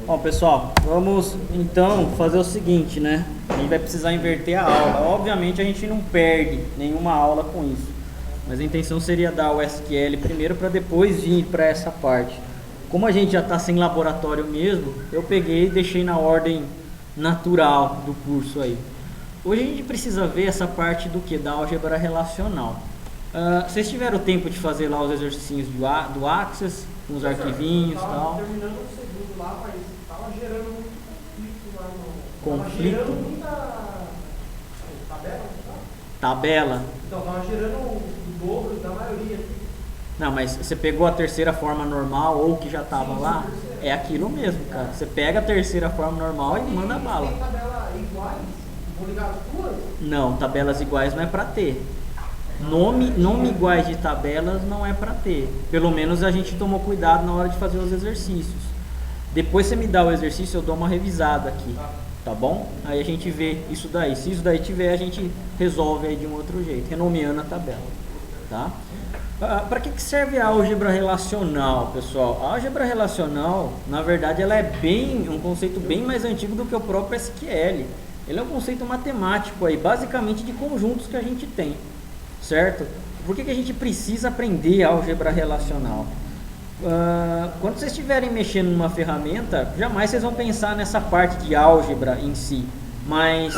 Bom, pessoal, vamos então fazer o seguinte, né? A gente vai precisar inverter a aula. Obviamente a gente não perde nenhuma aula com isso, mas a intenção seria dar o SQL primeiro para depois vir para essa parte. Como a gente já está sem laboratório mesmo, eu peguei e deixei na ordem natural do curso aí. Hoje a gente precisa ver essa parte do que? Da álgebra relacional. Vocês tiveram tempo de fazer lá os exercícios do Access, com os arquivinhos e tal? Terminando o segundo lá, mas estava gerando muito conflito lá no... Conflito? Tava gerando muita... tabela, tá? Tabela? Então, estava gerando o dobro da maioria aqui. Não, mas você pegou a terceira forma normal ou que já estava lá? É aquilo mesmo, cara. Você pega a terceira forma normal e manda bala. Tem tabela iguais? Vou ligar as duas? Não, tabelas iguais não é para ter. Nome iguais de tabelas não é para ter. Pelo menos a gente tomou cuidado na hora de fazer os exercícios. Depois você me dá o exercício, eu dou uma revisada aqui. Tá bom? Aí a gente vê isso daí. Se isso daí tiver, a gente resolve aí de um outro jeito, renomeando a tabela. Tá? Para que serve a álgebra relacional, pessoal? A álgebra relacional, na verdade, ela é um conceito bem mais antigo do que o próprio SQL. Ele é um conceito matemático aí, basicamente de conjuntos que a gente tem, certo? Por que a gente precisa aprender álgebra relacional? Quando vocês estiverem mexendo numa ferramenta, jamais vocês vão pensar nessa parte de álgebra em si. Mas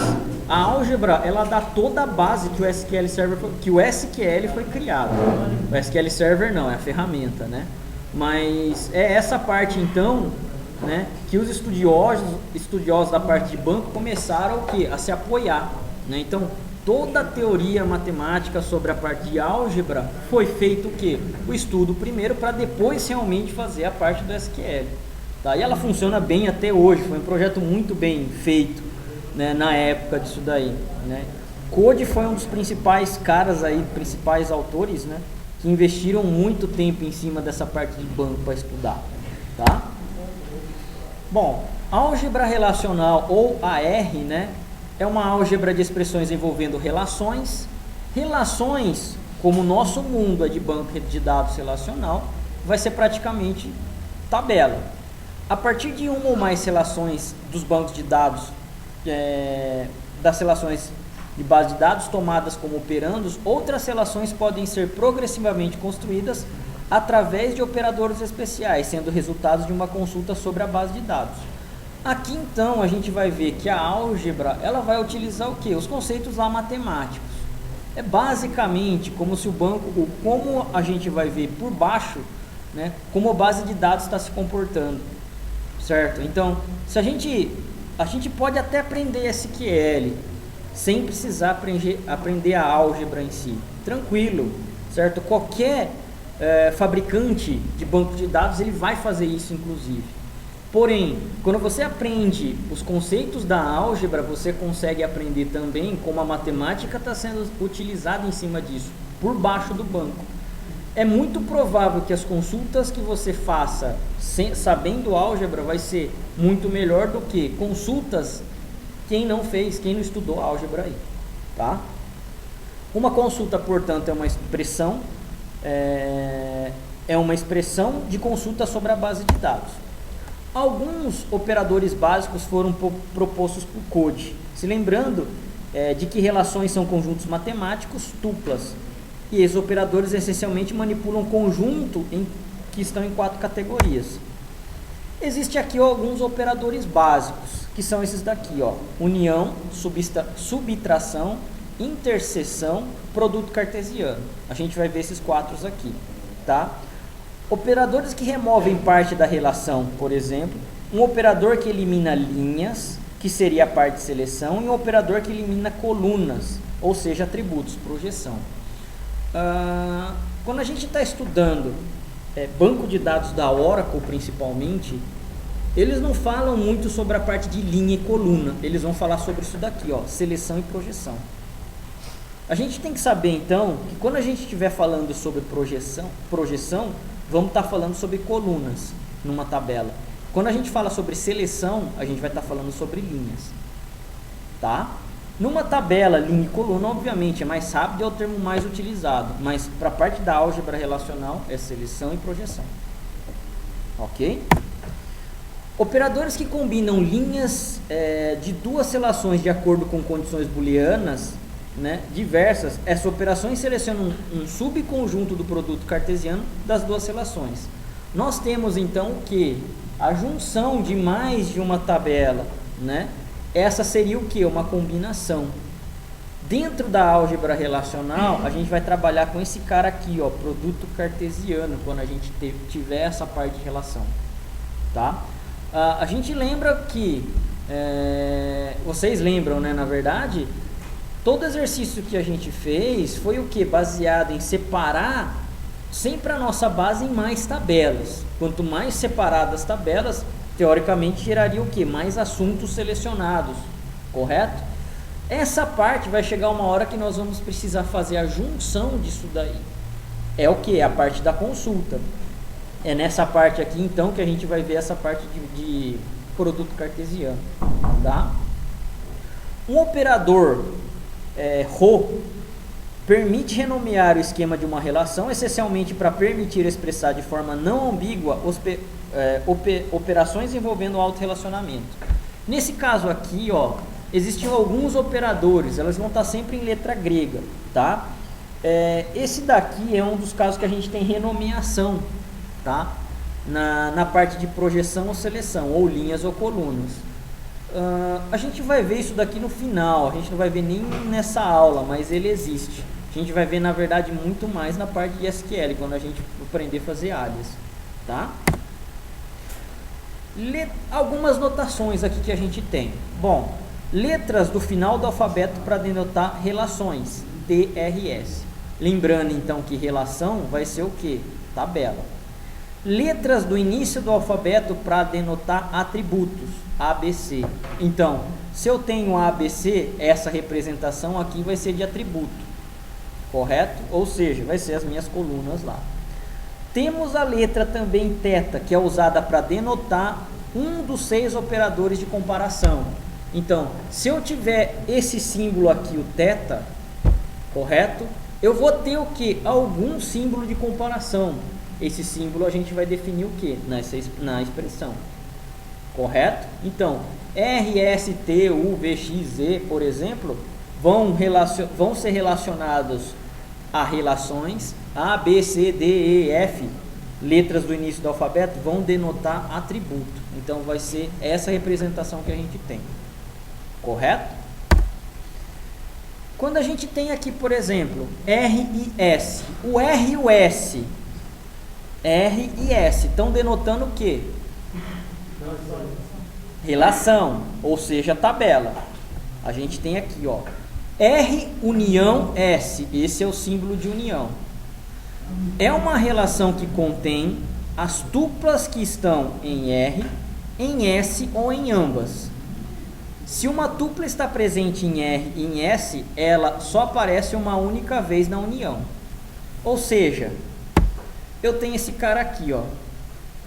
a álgebra, ela dá toda a base que o SQL Server foi criado. O SQL Server não, é a ferramenta, né? Mas é essa parte então, né, que os estudiosos da parte de banco começaram o quê? A se apoiar, né? Então, toda a teoria matemática sobre a parte de álgebra foi feito o quê? O estudo primeiro para depois realmente fazer a parte do SQL. Tá? E ela funciona bem até hoje, foi um projeto muito bem feito, né, na época disso daí, né? Code foi um dos principais caras aí, principais autores, né, que investiram muito tempo em cima dessa parte de banco para estudar, tá? Bom, álgebra relacional ou AR, né, é uma álgebra de expressões envolvendo relações. Relações, como o nosso mundo é de banco de dados relacional, vai ser praticamente tabela. A partir de uma ou mais relações dos bancos de dados, das relações de base de dados tomadas como operandos, outras relações podem ser progressivamente construídas através de operadores especiais, sendo resultados de uma consulta sobre a base de dados. Aqui então a gente vai ver que a álgebra, ela vai utilizar o que? Os conceitos lá matemáticos. É basicamente como se o banco, como a gente vai ver por baixo, né, como a base de dados está se comportando, certo? Então, se a gente pode até aprender SQL sem precisar aprender a álgebra em si, tranquilo, certo? Qualquer fabricante de banco de dados, ele vai fazer isso inclusive. Porém, quando você aprende os conceitos da álgebra, você consegue aprender também como a matemática está sendo utilizada em cima disso, por baixo do banco. É muito provável que as consultas que você faça sabendo álgebra vai ser muito melhor do que consultas quem não estudou álgebra aí, tá? Uma consulta, portanto, é uma expressão de consulta sobre a base de dados. Alguns operadores básicos foram propostos por Code, se lembrando de que relações são conjuntos matemáticos tuplas, e esses operadores essencialmente manipulam conjunto que estão em 4 categorias. Existem aqui alguns operadores básicos, que são esses daqui, ó: união, subtração, interseção, produto cartesiano. A gente vai ver esses 4 aqui, tá? Operadores que removem parte da relação, por exemplo, um operador que elimina linhas, que seria a parte de seleção, e um operador que elimina colunas, ou seja, atributos, projeção. Quando a gente está estudando banco de dados da Oracle, principalmente, eles não falam muito sobre a parte de linha e coluna, eles vão falar sobre isso daqui, ó, seleção e projeção. A gente tem que saber, então, que quando a gente estiver falando sobre projeção, vamos estar falando sobre colunas numa tabela. Quando a gente fala sobre seleção, a gente vai estar falando sobre linhas, tá? Numa tabela, linha e coluna, obviamente, é mais rápido e é o termo mais utilizado, mas para a parte da álgebra relacional é seleção e projeção, ok? Operadores que combinam linhas de duas relações de acordo com condições booleanas, né, diversas, essas operações selecionam um subconjunto do produto cartesiano das duas relações. Nós temos então que a junção de mais de uma tabela, né, essa seria o que? Uma combinação. Dentro da álgebra relacional, a gente vai trabalhar com esse cara aqui, ó, produto cartesiano, quando a gente tiver essa parte de relação, tá? A gente lembra que, vocês lembram, né, na verdade, todo exercício que a gente fez foi o que? Baseado em separar sempre a nossa base em mais tabelas. Quanto mais separadas as tabelas, teoricamente geraria o que? Mais assuntos selecionados, correto? Essa parte vai chegar uma hora que nós vamos precisar fazer a junção disso daí. É o que? A parte da consulta. É nessa parte aqui então que a gente vai ver essa parte de produto cartesiano, tá? Um operador RHO permite renomear o esquema de uma relação, essencialmente para permitir expressar de forma não ambígua operações envolvendo autorrelacionamento. Nesse caso aqui, ó, existiam alguns operadores, elas vão estar sempre em letra grega, tá? Esse daqui é um dos casos que a gente tem renomeação, tá? Na parte de projeção ou seleção, ou linhas ou colunas. A gente vai ver isso daqui no final, a gente não vai ver nem nessa aula, mas ele existe. A gente vai ver, na verdade, muito mais na parte de SQL, quando a gente aprender a fazer alias, tá? Algumas notações aqui que a gente tem. Bom, letras do final do alfabeto para denotar relações, DRS. Lembrando então que relação vai ser o que? Tabela. Letras do início do alfabeto para denotar atributos, ABC. Então, se eu tenho ABC, essa representação aqui vai ser de atributo, correto? Ou seja, vai ser as minhas colunas lá. Temos a letra também θ, que é usada para denotar um dos 6 operadores de comparação. Então, se eu tiver esse símbolo aqui, o θ, correto? Eu vou ter o que? Algum símbolo de comparação. Esse símbolo a gente vai definir o que? Na expressão, correto? Então, R, S, T, U, V, X, Z, por exemplo, vão ser relacionados a relações. A, B, C, D, E, F, letras do início do alfabeto, vão denotar atributo. Então, vai ser essa representação que a gente tem, correto? Quando a gente tem aqui, por exemplo, R e S, o R e o S, R e S estão denotando o que? Relação, ou seja, tabela. A gente tem aqui, ó, R união S, esse é o símbolo de união. É uma relação que contém as tuplas que estão em R, em S ou em ambas. Se uma tupla está presente em R e em S, ela só aparece uma única vez na união. Ou seja, eu tenho esse cara aqui, ó.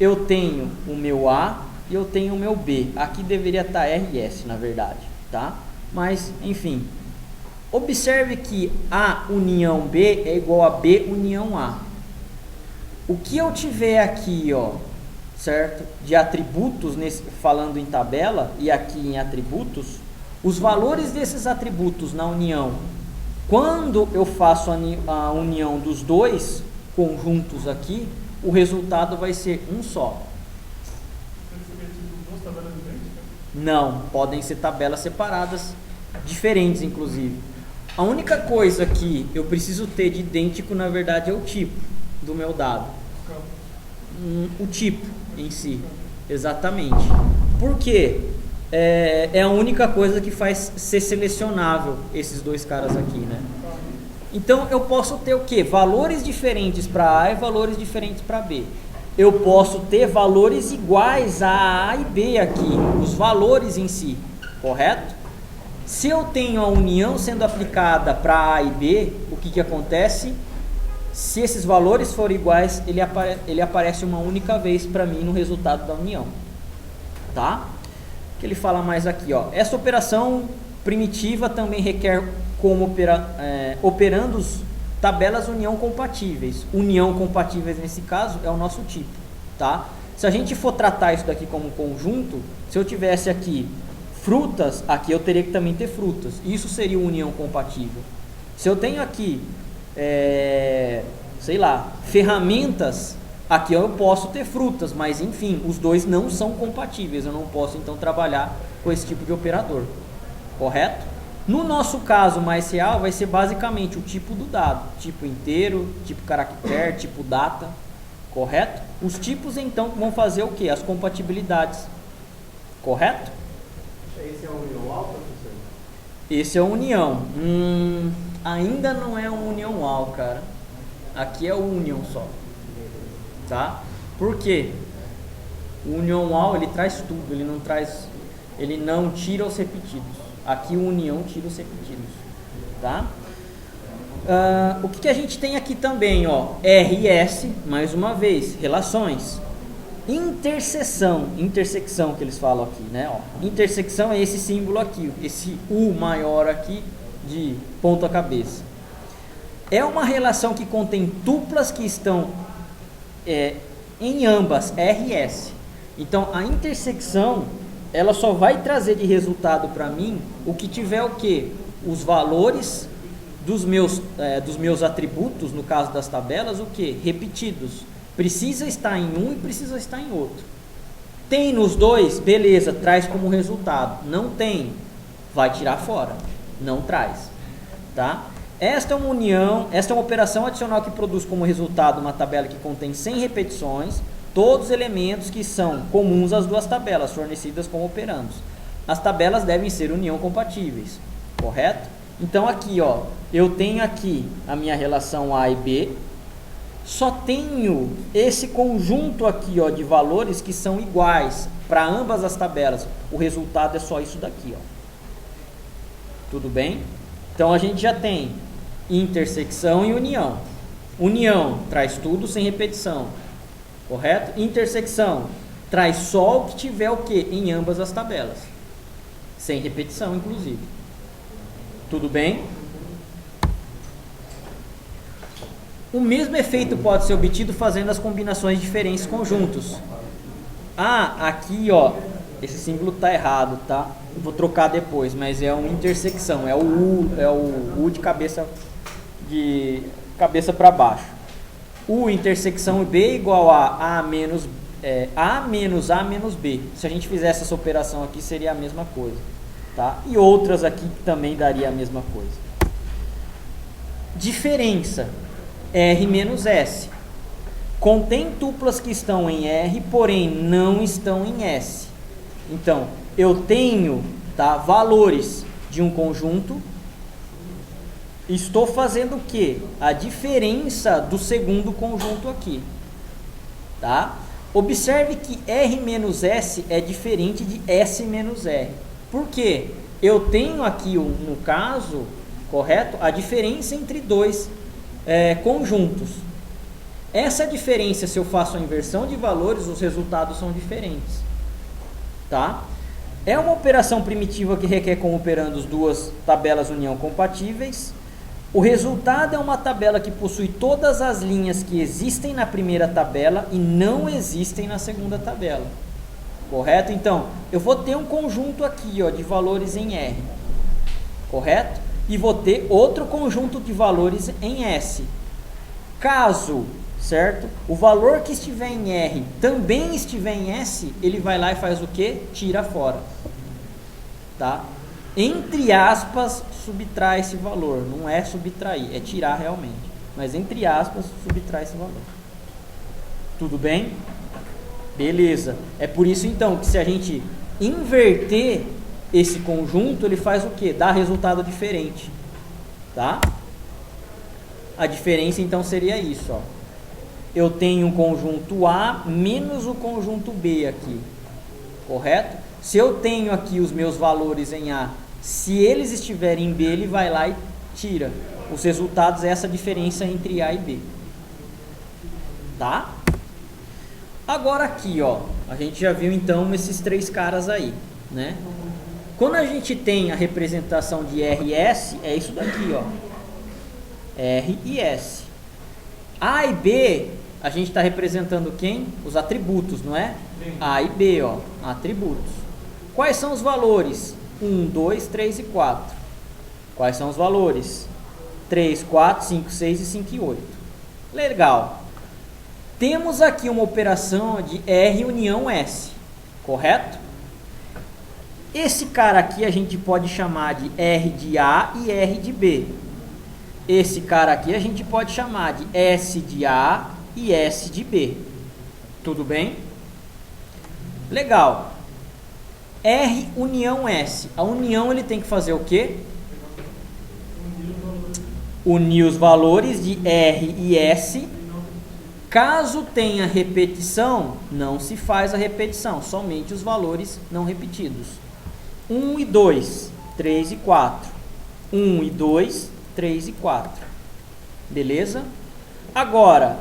Eu tenho o meu A e eu tenho o meu B. Aqui deveria estar R e S, na verdade, tá? Mas, enfim. Observe que A união B é igual a B união A. O que eu tiver aqui, ó, certo? De atributos, falando em tabela e aqui em atributos, os valores desses atributos na união, quando eu faço a união dos dois conjuntos aqui, o resultado vai ser um só. Não, podem ser tabelas separadas, diferentes inclusive. A única coisa que eu preciso ter de idêntico, na verdade, é o tipo do meu dado. O tipo em si, exatamente. Por quê? É a única coisa que faz ser selecionável esses dois caras aqui, né? Então, eu posso ter o quê? Valores diferentes para A e valores diferentes para B. Eu posso ter valores iguais a A e B aqui, os valores em si, correto? Se eu tenho a união sendo aplicada para A e B, o que acontece? Se esses valores forem iguais, ele aparece uma única vez para mim no resultado da união, tá? Que ele fala mais aqui, ó. Essa operação primitiva também requer como operandos tabelas união compatíveis. União compatíveis nesse caso é o nosso tipo, tá? Se a gente for tratar isso daqui como um conjunto, se eu tivesse aqui frutas, aqui eu teria que também ter frutas. Isso seria uma união compatível. Se eu tenho aqui, sei lá, ferramentas, aqui eu posso ter frutas, mas enfim, os dois não são compatíveis. Eu não posso então trabalhar com esse tipo de operador, correto? No nosso caso mais real, vai ser basicamente o tipo do dado, tipo inteiro, tipo caractere, tipo data, correto? Os tipos então vão fazer o que? As compatibilidades, correto? Esse é o união alta, professor? Esse é o união. Ainda não é um união al, cara. Aqui é o união só, tá? Por quê? O união al ele traz tudo, ele não tira os repetidos. Aqui o união tira os repetidos, tá? O que a gente tem aqui também, ó, R e S, mais uma vez, relações. Intersecção que eles falam aqui, né? Ó, intersecção é esse símbolo aqui, esse U maior aqui de ponta cabeça. É uma relação que contém tuplas que estão em ambas, R e S. Então a intersecção ela só vai trazer de resultado para mim o que tiver o quê? Os valores dos meus atributos, no caso das tabelas, o quê? Repetidos. Precisa estar em um e precisa estar em outro. Tem nos dois? Beleza, traz como resultado. Não tem? Vai tirar fora. Não traz. Tá? Esta é uma união, esta é uma operação adicional que produz como resultado uma tabela que contém 100 repetições, todos os elementos que são comuns às duas tabelas, fornecidas como operandos. As tabelas devem ser união compatíveis, correto? Então aqui, ó, eu tenho aqui a minha relação A e B, só tenho esse conjunto aqui, ó, de valores que são iguais para ambas as tabelas. O resultado é só isso daqui, ó. Tudo bem? Então a gente já tem intersecção e união. União traz tudo sem repetição. Correto? Intersecção traz só o que tiver o que em ambas as tabelas, sem repetição, inclusive. Tudo bem? O mesmo efeito pode ser obtido fazendo as combinações de diferentes conjuntos. Aqui, ó, esse símbolo tá errado, tá? Eu vou trocar depois, mas é uma intersecção, é o U de cabeça para baixo. U intersecção B igual a menos A menos B. Se a gente fizesse essa operação aqui, seria a mesma coisa, tá? E outras aqui que também daria a mesma coisa. Diferença: R menos S. Contém tuplas que estão em R, porém não estão em S. Então, eu tenho, tá, valores de um conjunto. Estou fazendo o que? A diferença do segundo conjunto aqui, tá? Observe que R menos S é diferente de S menos R. Por quê? Eu tenho aqui, no caso, correto? A diferença entre dois conjuntos. Essa diferença, se eu faço a inversão de valores, os resultados são diferentes, tá? É uma operação primitiva que requer como operandos duas tabelas união compatíveis. O resultado é uma tabela que possui todas as linhas que existem na primeira tabela e não existem na segunda tabela. Correto? Então, eu vou ter um conjunto aqui, ó, de valores em R. Correto? E vou ter outro conjunto de valores em S. Caso, certo? O valor que estiver em R também estiver em S, ele vai lá e faz o quê? Tira fora. Tá? Entre aspas, subtrai esse valor. Não é subtrair, é tirar realmente. Mas entre aspas, subtrai esse valor. Tudo bem? Beleza. É por isso então que se a gente inverter esse conjunto, ele faz o quê? Dá resultado diferente. Tá? A diferença então seria isso, ó. Eu tenho um conjunto A menos o conjunto B aqui. Correto? Se eu tenho aqui os meus valores em A, se eles estiverem em B, ele vai lá e tira. Os resultados é essa diferença entre A e B. Tá? Agora aqui, ó, a gente já viu então esses três caras aí, né? Quando a gente tem a representação de R e S, é isso daqui, ó. R e S. A e B, a gente está representando quem? Os atributos, não é? A e B, ó, atributos. Quais são os valores? 1, 2, 3 e 4. Quais são os valores? 3, 4, 5, 6 e 5 e 8. Legal. Temos aqui uma operação de R união S, correto? Esse cara aqui a gente pode chamar de R de A e R de B. Esse cara aqui a gente pode chamar de S de A e S de B. Tudo bem? Legal. R união S. A união ele tem que fazer o quê? Unir os valores de R e S. Caso tenha repetição, não se faz a repetição, somente os valores não repetidos. 1 e 2, 3 e 4. 1 e 2, 3 e 4. Beleza? Agora,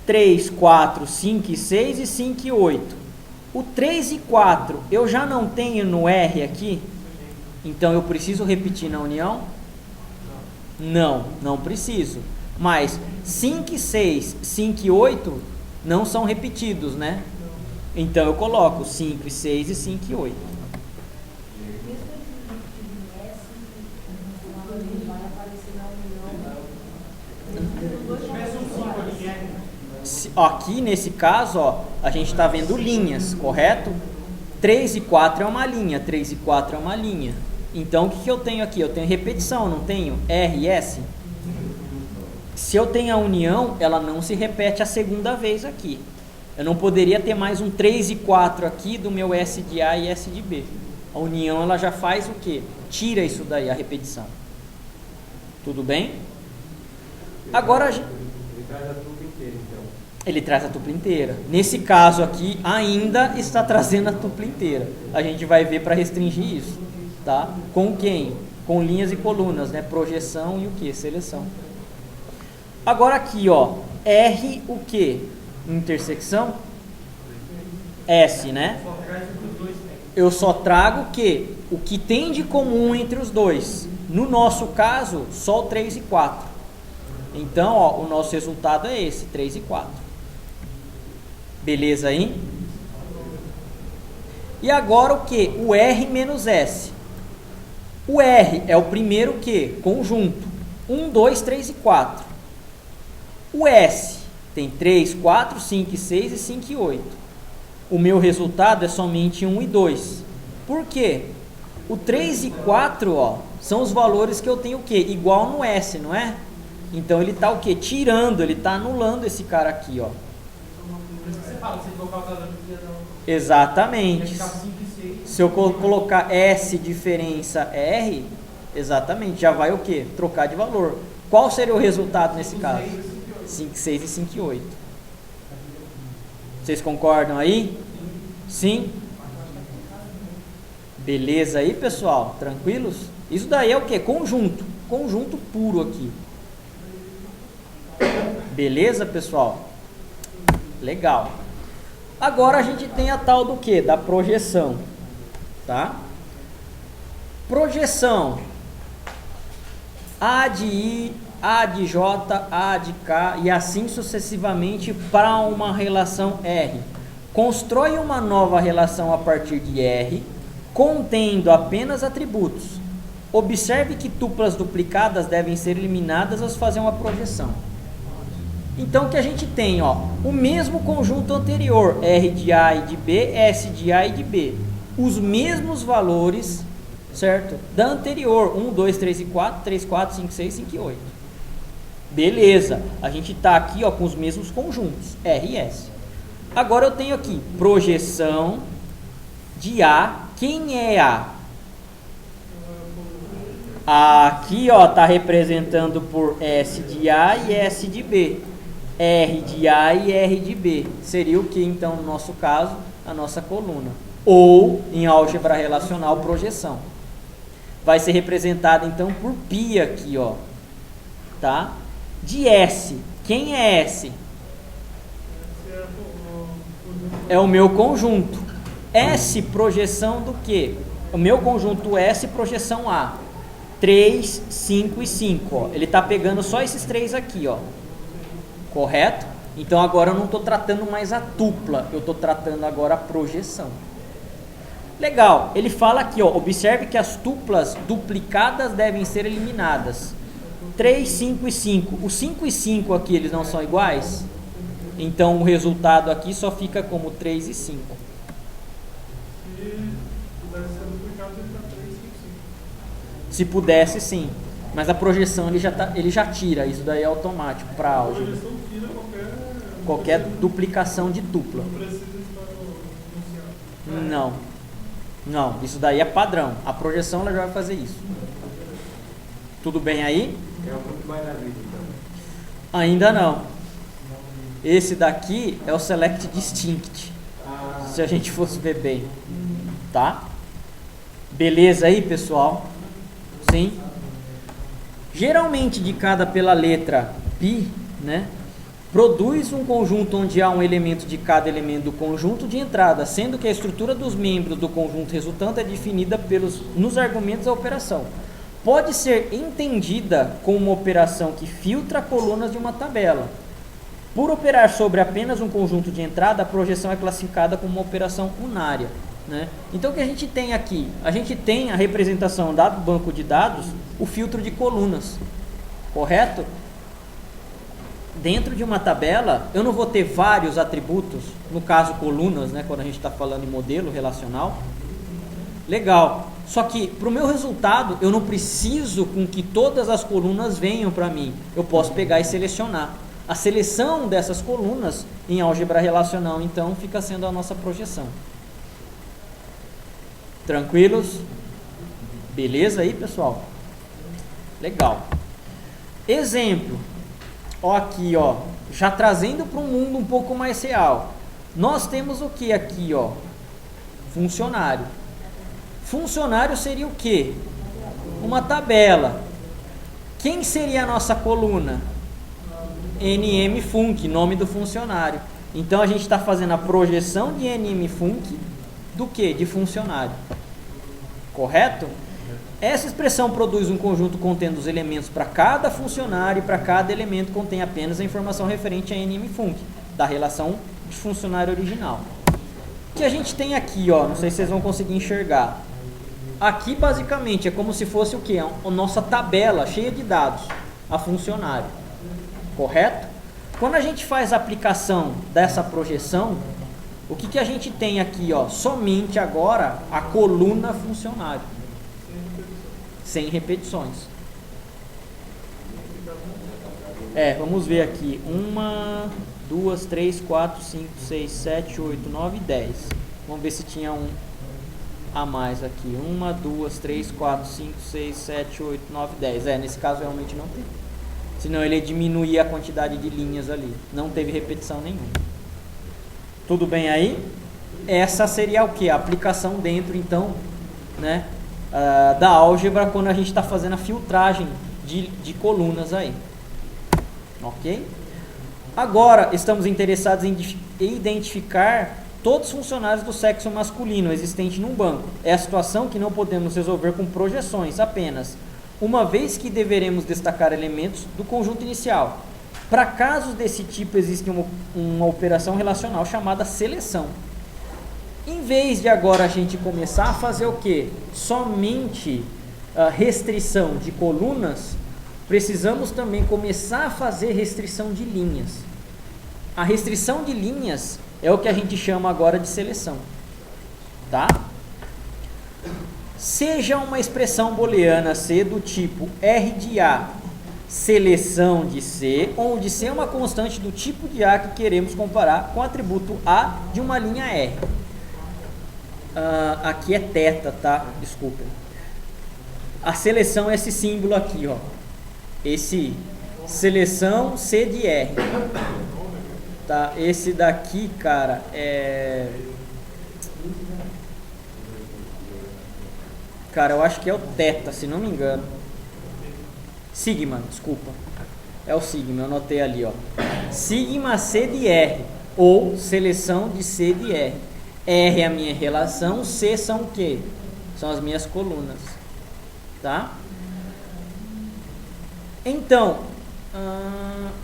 3, 4, 5 e 6 e 5 e 8. O 3 e 4 eu já não tenho no R aqui? Então eu preciso repetir na união? Não, não preciso. Mas 5 e 6, 5 e 8 não são repetidos, né? Então eu coloco 5 e 6 e 5 e 8. Aqui nesse caso, ó, a gente está vendo linhas, correto? 3 e 4 é uma linha, 3 e 4 é uma linha. Então o que eu tenho aqui? Eu tenho repetição, não tenho? R e S. Se eu tenho a união, ela não se repete a segunda vez aqui. Eu não poderia ter mais um 3 e 4 aqui do meu S de A e S de B. A união ela já faz o quê? Tira isso daí, a repetição. Tudo bem? Agora a gente... Ele traz a tupla inteira, então. Ele traz a tupla inteira. Nesse caso aqui, ainda está trazendo a tupla inteira. A gente vai ver para restringir isso, tá? Com quem? Com linhas e colunas, né? Projeção e o que? Seleção. Agora aqui, ó, R o que? Intersecção? S, né? Eu só trago o que? O que tem de comum entre os dois. No nosso caso, só o 3 e 4. Então, ó, o nosso resultado é esse, 3 e 4. Beleza aí? E agora o que? O R menos S. O R é o primeiro que? Conjunto. 1, 2, 3 e 4. O S tem 3, 4, 5 e 6 e 5 e 8. O meu resultado é somente 1 e 2. Por quê? O 3 e 4, ó, são os valores que eu tenho o quê? Igual no S, não é? Então ele está o quê? Tirando, ele está anulando esse cara aqui, ó. Você fala, você colocar o calculador Exatamente. 5 e 6. Se eu colocar S diferença R, exatamente, já vai o quê? Trocar de valor. Qual seria o resultado nesse caso? 5, 6 e 5 e 8. Vocês concordam aí? Sim? Beleza aí, pessoal? Tranquilos? Isso daí é o quê? Conjunto. Conjunto puro aqui. Beleza, pessoal? Legal. Agora a gente tem a tal do quê? Da projeção. Tá? Projeção. A de I, A de J, A de K e assim sucessivamente para uma relação R. Constrói uma nova relação a partir de R, contendo apenas atributos. Observe que tuplas duplicadas devem ser eliminadas ao fazer uma projeção. Então o que a gente tem, ó, o mesmo conjunto anterior, R de A e de B, S de A e de B. Os mesmos valores, certo? Da anterior, 1, 2, 3 e 4, 3, 4, 5, 6, 5 e 8. Beleza, a gente está aqui, ó, com os mesmos conjuntos, R e S. Agora eu tenho aqui projeção de A. Quem é A? Aqui, ó, está representando por S de A e S de B. R de A e R de B. Seria o que, então, no nosso caso, a nossa coluna. Ou, em álgebra relacional, projeção. Vai ser representada, então, por π aqui, ó. Tá? De S. Quem é S? É o meu conjunto. S, projeção do quê? O meu conjunto S, projeção A. 3, 5 e 5. Ó. Ele está pegando só esses três aqui, ó. Correto? Então agora eu não estou tratando mais a tupla, eu estou tratando agora a projeção. Legal, ele fala aqui, ó, observe que as tuplas duplicadas devem ser eliminadas. 3, 5 e 5. O 5 e 5 aqui, eles não são iguais? Então o resultado aqui só fica como 3 e 5. Se pudesse ser duplicado, ele está 3, 5, 5. Se pudesse, sim. Mas a projeção ele já tira, isso daí é automático para A álgebra. projeção tira Qualquer duplicação de tupla. Não precisa estar no enunciado. Não, isso daí é padrão. A projeção ela já vai fazer isso. Tudo bem aí? É muito mais na vida, então. Ainda não. Esse daqui é o Select Distinct. Se a gente fosse ver bem. Tá? Beleza aí, pessoal? Sim? Geralmente indicada pela letra π, né? Produz um conjunto onde há um elemento de cada elemento do conjunto de entrada, sendo que a estrutura dos membros do conjunto resultante é definida nos argumentos da operação. Pode ser entendida como uma operação que filtra colunas de uma tabela. Por operar sobre apenas um conjunto de entrada, a projeção é classificada como uma operação unária, né? Então o que a gente tem aqui? A gente tem a representação dado banco de dados, o filtro de colunas, correto? Dentro de uma tabela, eu não vou ter vários atributos, no caso colunas, né, quando a gente está falando em modelo relacional. Legal, só que para o meu resultado, eu não preciso com que todas as colunas venham para mim. Eu posso pegar e selecionar. A seleção dessas colunas em álgebra relacional, então, fica sendo a nossa projeção. Tranquilos? Beleza aí, pessoal? Legal. Exemplo. Ó, aqui, ó, já trazendo para um mundo um pouco mais real. Nós temos o que aqui, ó? Funcionário. Funcionário seria o quê? Uma tabela. Quem seria a nossa coluna? NMFunc, nome do funcionário. Então a gente está fazendo a projeção de NMFunc do que? De funcionário. Correto? Essa expressão produz um conjunto contendo os elementos para cada funcionário e para cada elemento contém apenas a informação referente a NMFunc, da relação de funcionário original. O que a gente tem aqui, ó, não sei se vocês vão conseguir enxergar. Aqui basicamente é como se fosse o que? A nossa tabela cheia de dados, a funcionário. Correto? Quando a gente faz a aplicação dessa projeção, o que a gente tem aqui, ó? Somente agora a coluna funcionário. Sem repetições. Vamos ver aqui. 1, 2, 3, 4, 5, 6, 7, 8, 9, 10. Vamos ver se tinha um a mais aqui. 1, 2, 3, 4, 5, 6, 7, 8, 9, 10. Nesse caso realmente não tem. Senão ele ia diminuir a quantidade de linhas ali. Não teve repetição nenhuma. Tudo bem aí? Essa seria o que? A aplicação dentro, então, né? Da álgebra quando a gente está fazendo a filtragem de colunas aí. Ok? Agora estamos interessados em identificar todos os funcionários do sexo masculino existente num banco. É a situação que não podemos resolver com projeções apenas, uma vez que deveremos destacar elementos do conjunto inicial. Para casos desse tipo existe uma operação relacional chamada seleção. Em vez de agora a gente começar a fazer o que? Somente a restrição de colunas, precisamos também começar a fazer restrição de linhas. A restrição de linhas é o que a gente chama agora de seleção. Tá? Seja uma expressão booleana C do tipo R de A, seleção de C, onde C é uma constante do tipo de A que queremos comparar com o atributo A de uma linha R. Aqui é θ, tá? Desculpem. A seleção é esse símbolo aqui, ó. Esse seleção C de R. Tá? Esse daqui, cara, Cara, eu acho que é o θ, se não me engano. Sigma, desculpa. É o sigma, eu anotei ali, ó. Sigma C de R, ou seleção de C de R. R é a minha relação, C são o quê? São as minhas colunas. Tá? Então,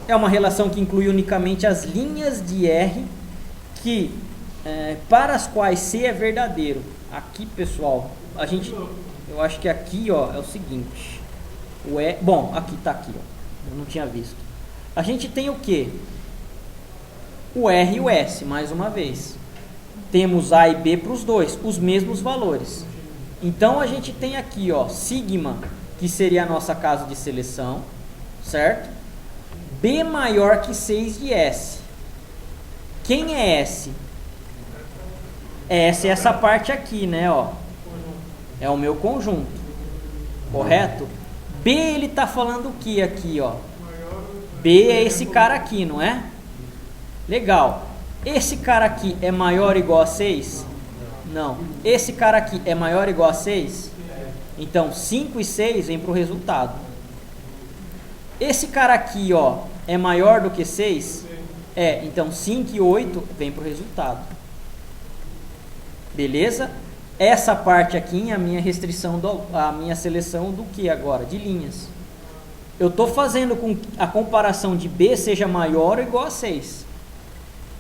É uma relação que inclui unicamente as linhas de R que, para as quais C é verdadeiro. Aqui, pessoal, eu acho que aqui, ó, é o seguinte. Bom, aqui tá aqui, ó. Eu não tinha visto. A gente tem o quê? O R e o S, mais uma vez. Temos A e B para os dois, os mesmos valores. Então a gente tem aqui, ó, sigma, que seria a nossa casa de seleção, certo? B maior que 6 de S. Quem é S? S é essa parte aqui, né, ó. É o meu conjunto. Correto? B, ele tá falando o que aqui, ó? B é esse cara aqui, não é? Legal. Esse cara aqui é maior ou igual a 6? Não. Esse cara aqui é maior ou igual a 6? Então, 5 e 6 vem para o resultado. Esse cara aqui, ó, é maior do que 6? Então 5 e 8 vem para o resultado. Beleza? Essa parte aqui é a minha restrição, a minha seleção do que agora? De linhas. Eu estou fazendo com que a comparação de B seja maior ou igual a 6.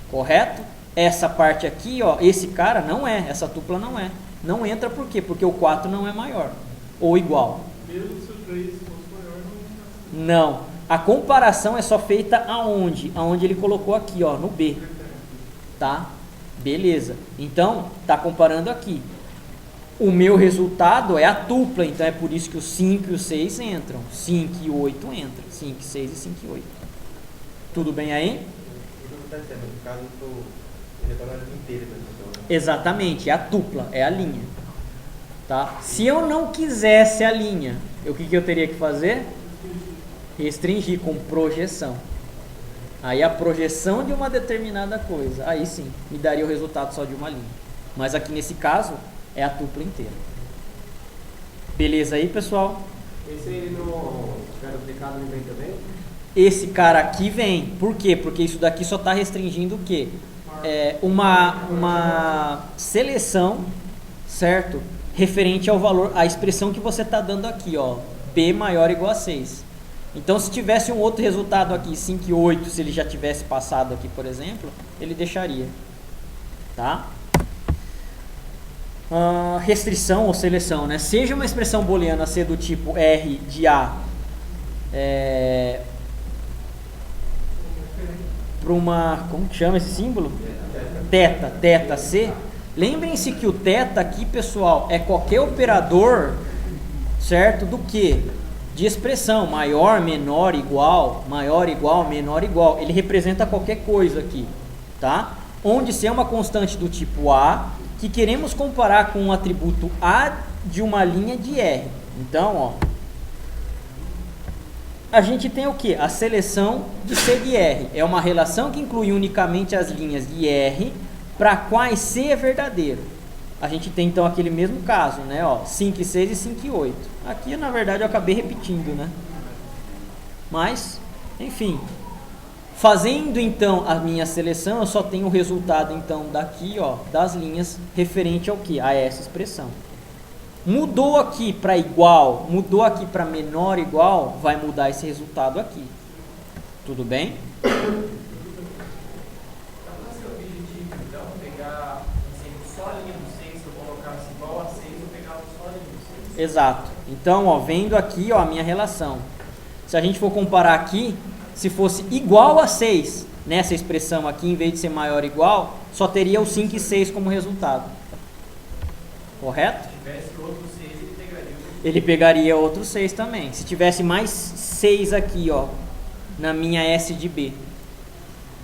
Correto? Essa parte aqui, ó, esse cara não é, essa tupla não é. Não entra por quê? Porque o 4 não é maior ou igual. Mesmo se o 3 fosse maior, não. A comparação é só feita aonde? Aonde ele colocou aqui, ó, no B. Tá? Beleza. Então, tá comparando aqui. O meu resultado é a tupla, então é por isso que o 5 e o 6 entram. 5 e 8 entram. 5, 6 e 5 e 8. Tudo bem aí? No caso, ele está na linha inteira da pessoa. Exatamente, é a tupla, é a linha. Tá? Se eu não quisesse a linha, o que eu teria que fazer? Restringir com projeção. Aí a projeção de uma determinada coisa, aí sim, me daria o resultado só de uma linha. Mas aqui nesse caso, é a tupla inteira. Beleza aí, pessoal? Esse aí no cara aplicado não vem também? Esse cara aqui vem. Por quê? Porque isso daqui só está restringindo o quê? Uma seleção, certo? Referente ao valor, a expressão que você está dando aqui, ó. B maior ou igual a 6. Então, se tivesse um outro resultado aqui, 5 e 8, se ele já tivesse passado aqui, por exemplo, ele deixaria. Tá? Restrição ou seleção, né? Seja uma expressão booleana ser do tipo R de A para uma, como que chama esse símbolo? Teta C. Lembrem-se que o teta aqui, pessoal, é qualquer operador, certo? Do que? De expressão, maior, menor, igual, menor, igual. Ele representa qualquer coisa aqui, tá? Onde se é uma constante do tipo A, que queremos comparar com um atributo A de uma linha de R. Então, ó, a gente tem o que? A seleção de C de R. É uma relação que inclui unicamente as linhas de R para quais C é verdadeiro. A gente tem então aquele mesmo caso, né? Ó, 5 e 6 e 5 e 8. Aqui, na verdade, eu acabei repetindo, né? Mas, enfim. Fazendo então a minha seleção, eu só tenho o resultado então daqui, ó, das linhas referente ao que? A essa expressão. Mudou aqui para igual, mudou aqui para menor igual, vai mudar esse resultado aqui. Tudo bem? Exato. Então, ó, vendo aqui, ó, a minha relação. Se a gente for comparar aqui, se fosse igual a 6, nessa expressão aqui, em vez de ser maior ou igual, só teria o 5 e 6 como resultado. Correto? Se tivesse outro 6, ele pegaria outro 6 também. Se tivesse mais 6 aqui, ó, na minha S de B.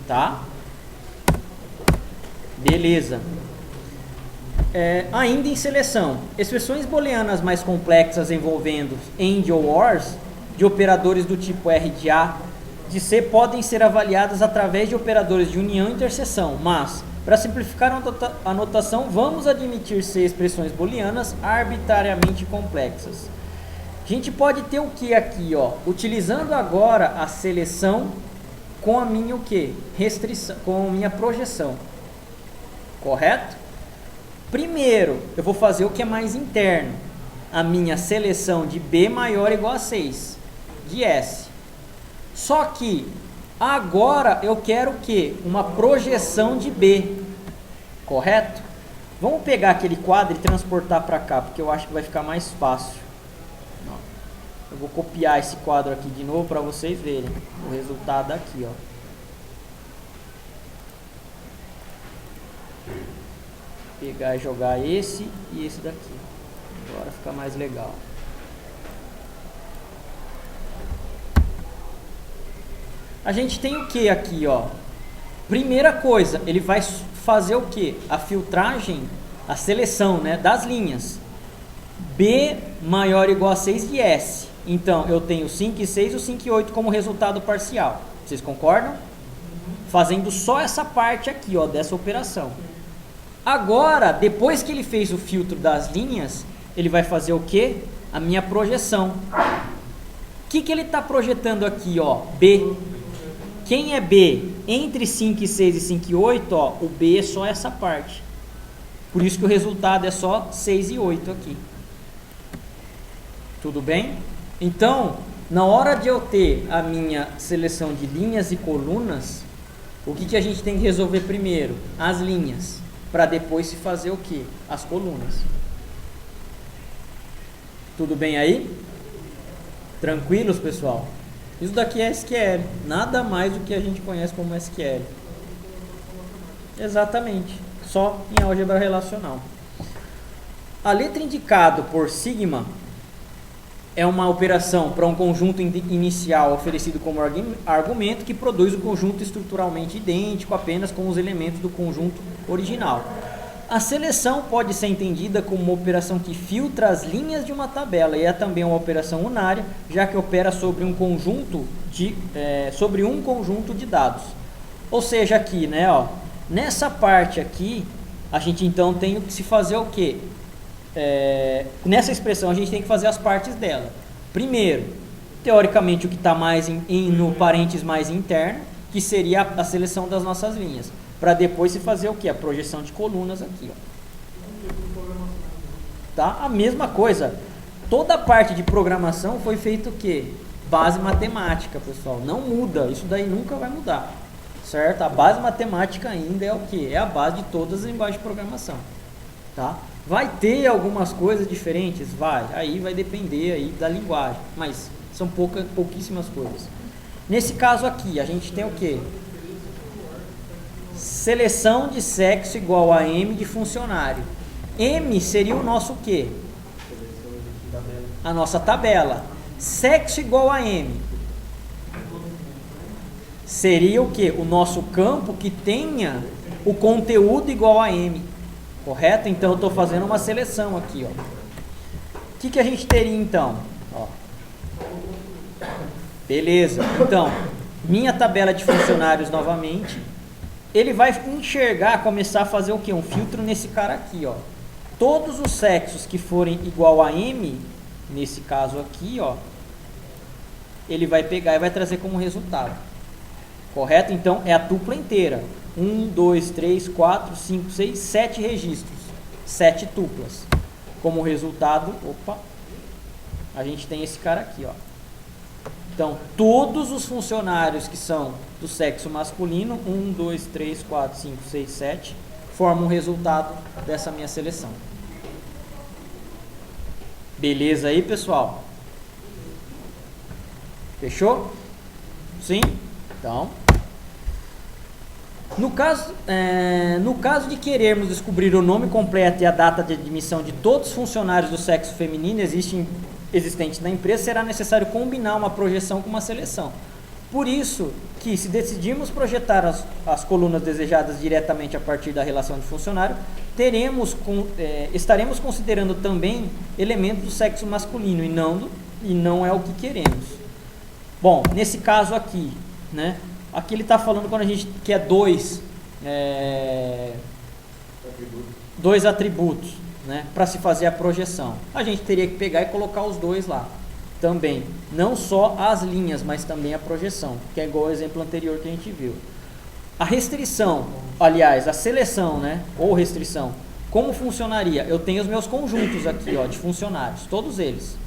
Tá? Beleza. Ainda em seleção, expressões booleanas mais complexas envolvendo AND ou ORs, de operadores do tipo R de A, de C, podem ser avaliadas através de operadores de união e interseção, mas, para simplificar a notação, vamos admitir ser expressões booleanas arbitrariamente complexas. A gente pode ter o que aqui, ó, utilizando agora a seleção com a minha o que? Restrição, com a minha projeção. Correto? Primeiro, eu vou fazer o que é mais interno. A minha seleção de B maior ou igual a 6, de S. Só que agora eu quero o quê? Uma projeção de B, correto? Vamos pegar aquele quadro e transportar para cá, porque eu acho que vai ficar mais fácil. Eu vou copiar esse quadro aqui de novo para vocês verem o resultado aqui, ó. Pegar e jogar esse e esse daqui. Agora fica mais legal. A gente tem o que aqui, ó? Primeira coisa, ele vai fazer o que? A filtragem, a seleção, né, das linhas. B maior ou igual a 6 de S. Então, eu tenho 5 e 6 ou 5 e 8 como resultado parcial. Vocês concordam? Fazendo só essa parte aqui, ó, dessa operação. Agora, depois que ele fez o filtro das linhas, ele vai fazer o que? A minha projeção. O que ele está projetando aqui, ó? B. Quem é B? Entre 5 e 6 e 5 e 8, ó, o B é só essa parte. Por isso que o resultado é só 6 e 8 aqui. Tudo bem? Então, na hora de eu ter a minha seleção de linhas e colunas, o que a gente tem que resolver primeiro? As linhas. Para depois se fazer o que? As colunas. Tudo bem aí? Tranquilos, pessoal? Isso daqui é SQL. Nada mais do que a gente conhece como SQL. Exatamente. Só em álgebra relacional. A letra indicada por sigma é uma operação para um conjunto inicial oferecido como argumento que produz um conjunto estruturalmente idêntico apenas com os elementos do conjunto original. A seleção pode ser entendida como uma operação que filtra as linhas de uma tabela e é também uma operação unária, já que opera sobre um conjunto de dados. Ou seja, aqui, né, ó, nessa parte aqui, a gente então tem que se fazer o quê? Nessa expressão a gente tem que fazer as partes dela. Primeiro, teoricamente o que está mais no parênteses mais interno, que seria a seleção das nossas linhas, para depois se fazer o que? A projeção de colunas aqui, ó. Tá? A mesma coisa, toda a parte de programação foi feita o que? Base matemática, pessoal, não muda, isso daí nunca vai mudar, certo? A base matemática ainda é o que? É a base de todas as linguagens de programação, tá? Vai ter algumas coisas diferentes? Vai. Aí vai depender aí da linguagem. Mas são pouquíssimas coisas. Nesse caso aqui, a gente tem o quê? Seleção de sexo igual a M de funcionário. M seria o nosso o quê? A nossa tabela. Sexo igual a M. Seria o quê? O nosso campo que tenha o conteúdo igual a M. Correto? Então eu estou fazendo uma seleção aqui, ó. O que a gente teria então? Ó. Beleza. Então, minha tabela de funcionários novamente, ele vai enxergar, começar a fazer o quê? Um filtro nesse cara aqui, ó. Todos os sexos que forem igual a M, nesse caso aqui, ó, ele vai pegar e vai trazer como resultado. Correto? Então é a tupla inteira. 1, 2, 3, 4, 5, 6, 7 registros. 7 tuplas. Como resultado, opa, a gente tem esse cara aqui, ó. Então, todos os funcionários que são do sexo masculino, 1, 2, 3, 4, 5, 6, 7, formam o resultado dessa minha seleção. Beleza aí, pessoal? Fechou? Sim? Então... No caso de querermos descobrir o nome completo e a data de admissão de todos os funcionários do sexo feminino existentes na empresa, será necessário combinar uma projeção com uma seleção. Por isso que, se decidirmos projetar as colunas desejadas diretamente a partir da relação de funcionário, estaremos considerando também elementos do sexo masculino e não é o que queremos. Bom, nesse caso aqui, né? Aqui ele está falando quando a gente quer dois atributos, né, para se fazer a projeção. A gente teria que pegar e colocar os dois lá também. Não só as linhas, mas também a projeção, que é igual ao exemplo anterior que a gente viu. A restrição, aliás, a seleção, né, ou restrição, como funcionaria? Eu tenho os meus conjuntos aqui, ó, de funcionários, todos eles.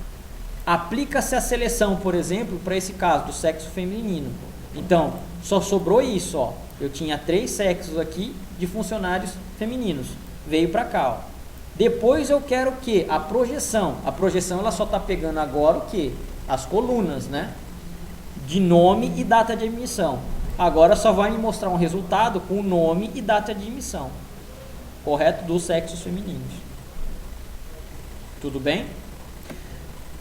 Aplica-se a seleção, por exemplo, para esse caso do sexo feminino. Então, só sobrou isso, ó. Eu tinha 3 sexos aqui de funcionários femininos. Veio para cá, ó. Depois eu quero o quê? A projeção. A projeção ela só está pegando agora o quê? As colunas, né? De nome e data de admissão. Agora só vai me mostrar um resultado com o nome e data de admissão. Correto? Dos sexos femininos. Tudo bem?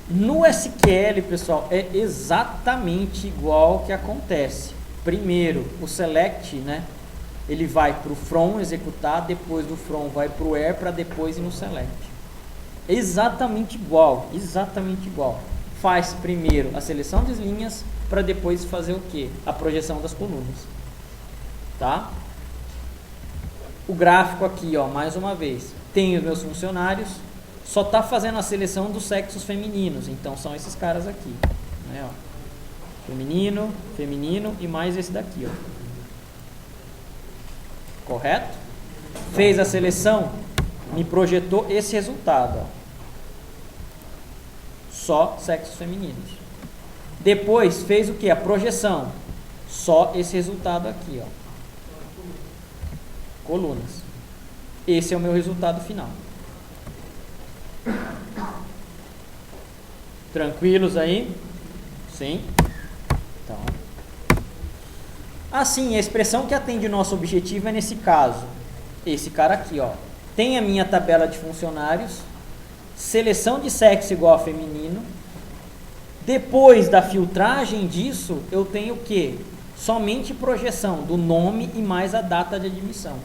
No SQL, pessoal, é exatamente igual que acontece. Primeiro, o select, né? Ele vai para o from executar, depois do from vai para o where, para depois ir no select. Exatamente igual, exatamente igual. Faz primeiro a seleção das linhas, para depois fazer o quê? A projeção das colunas. Tá? O gráfico aqui, ó, mais uma vez, tem os meus funcionários, só está fazendo a seleção dos sexos femininos, então são esses caras aqui, né, ó. Feminino, feminino e mais esse daqui, ó. Correto? Fez a seleção, me projetou esse resultado, ó. Só sexos femininos. Depois fez o que? A projeção. Só esse resultado aqui, ó. Colunas. Esse é o meu resultado final. Tranquilos aí? Sim? Então. Assim, a expressão que atende o nosso objetivo é nesse caso. Esse cara aqui, ó. Tem a minha tabela de funcionários. Seleção de sexo igual a feminino. Depois da filtragem disso, eu tenho o quê? Somente projeção do nome e mais a data de admissão.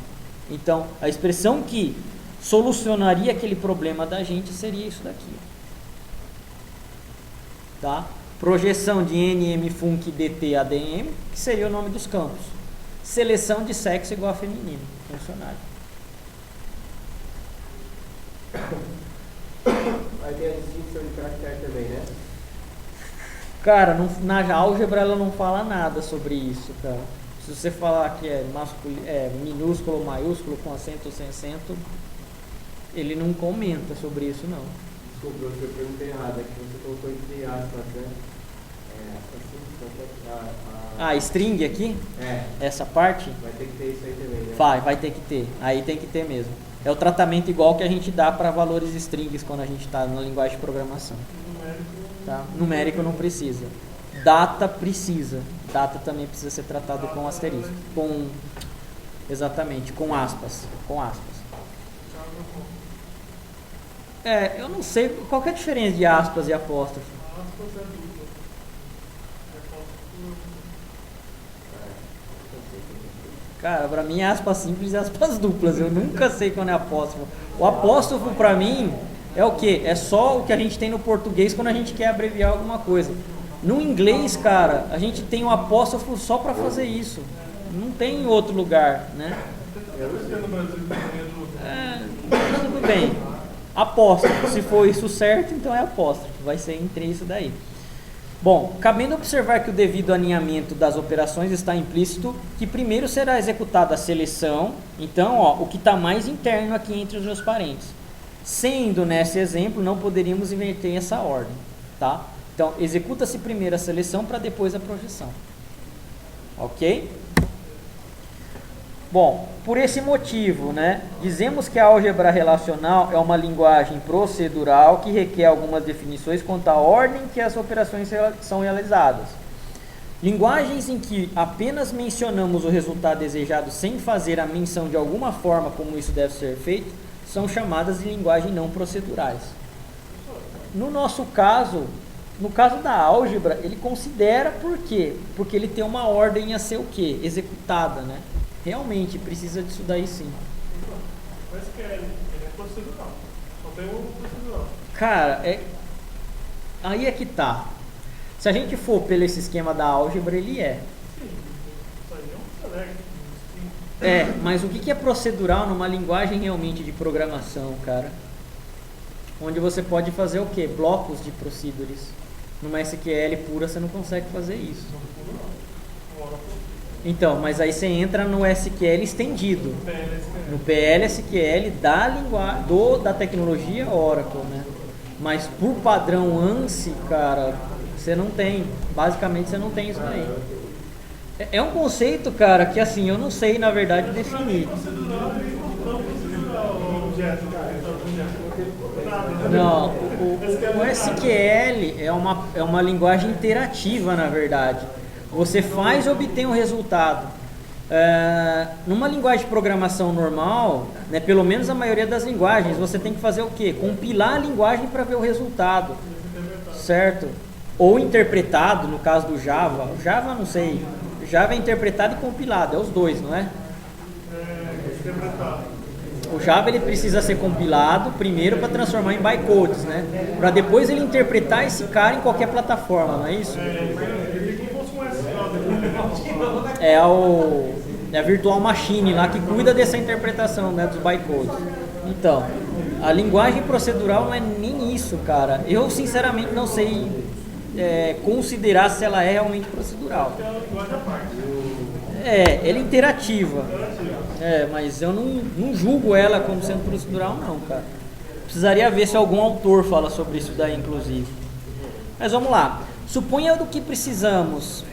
Então, a expressão que solucionaria aquele problema da gente seria isso daqui. Tá? Projeção de NM, Func, DT, ADM, que seria o nome dos campos. Seleção de sexo igual a feminino, funcionário. Aí tem a distinção de caractere também, né? Cara, na álgebra ela não fala nada sobre isso, cara. Se você falar que é minúsculo ou maiúsculo, com acento ou sem acento, ele não comenta sobre isso, não. Desculpa, eu perguntei errado, é que você colocou entre aspas, né? String aqui? É. Essa parte? Vai ter que ter isso aí também, né? Vai ter que ter. Aí tem que ter mesmo. É o tratamento igual que a gente dá para valores strings quando a gente está na linguagem de programação. Tá? Numérico não precisa. Data precisa. Data também precisa ser tratado com asterisco. Exatamente, com aspas. Com aspas. Eu não sei qual que é a diferença de aspas e apóstrofo. Aspas é dupla. Cara, pra mim é aspas simples e aspas duplas. Eu nunca sei quando é apóstrofo. O apóstrofo pra mim é o quê? É só o que a gente tem no português quando a gente quer abreviar alguma coisa. No inglês, cara, a gente tem um apóstrofo só pra fazer isso. Não tem em outro lugar, né? Tudo bem. Apóstrofo. Se for isso certo, então é apóstrofo. Vai ser entre isso daí. Bom, cabendo observar que o devido alinhamento das operações está implícito que primeiro será executada a seleção. Então, ó, o que está mais interno aqui entre os meus parentes. Sendo nesse exemplo, não poderíamos inverter essa ordem, tá? Então, executa-se primeiro a seleção para depois a projeção. Ok? Bom, por esse motivo, né, dizemos que a álgebra relacional é uma linguagem procedural que requer algumas definições quanto à ordem que as operações são realizadas. Linguagens em que apenas mencionamos o resultado desejado sem fazer a menção de alguma forma como isso deve ser feito, são chamadas de linguagem não procedurais. No nosso caso, no caso da álgebra, ele considera por quê? Porque ele tem uma ordem a ser o quê? Executada, né? Realmente precisa disso daí sim. Mas que ele é procedural. Só tem um procedural. Cara, aí é que tá. Se a gente for pelo esse esquema da álgebra, ele é. Sim, isso aí é um select. Mas o que é procedural numa linguagem realmente de programação, cara? Onde você pode fazer o quê? Blocos de procedures. Numa SQL pura você não consegue fazer isso. Então, mas aí você entra no SQL estendido. No PLSQL da tecnologia Oracle, né? Mas por padrão ANSI, cara, você não tem. Basicamente você não tem isso aí. É um conceito, cara, que assim, eu não sei na verdade definir. Não, o SQL é uma linguagem interativa, na verdade. Você faz e obtém um resultado. Numa linguagem de programação normal, né, pelo menos a maioria das linguagens, você tem que fazer o quê? Compilar a linguagem para ver o resultado, certo? Ou interpretado, no caso do Java. O Java, não sei. Java é interpretado e compilado, é os dois, não é? O Java ele precisa ser compilado primeiro para transformar em bytecodes, né? Para depois ele interpretar esse cara em qualquer plataforma, não é isso? É a virtual machine lá que cuida dessa interpretação, né, dos bytecodes. Então, a linguagem procedural não é nem isso, cara. Eu sinceramente não sei considerar se ela é realmente procedural. Ela é interativa. Mas eu não julgo ela como sendo procedural, não, cara. Precisaria ver se algum autor fala sobre isso daí, inclusive. Mas vamos lá. Suponha do que precisamos.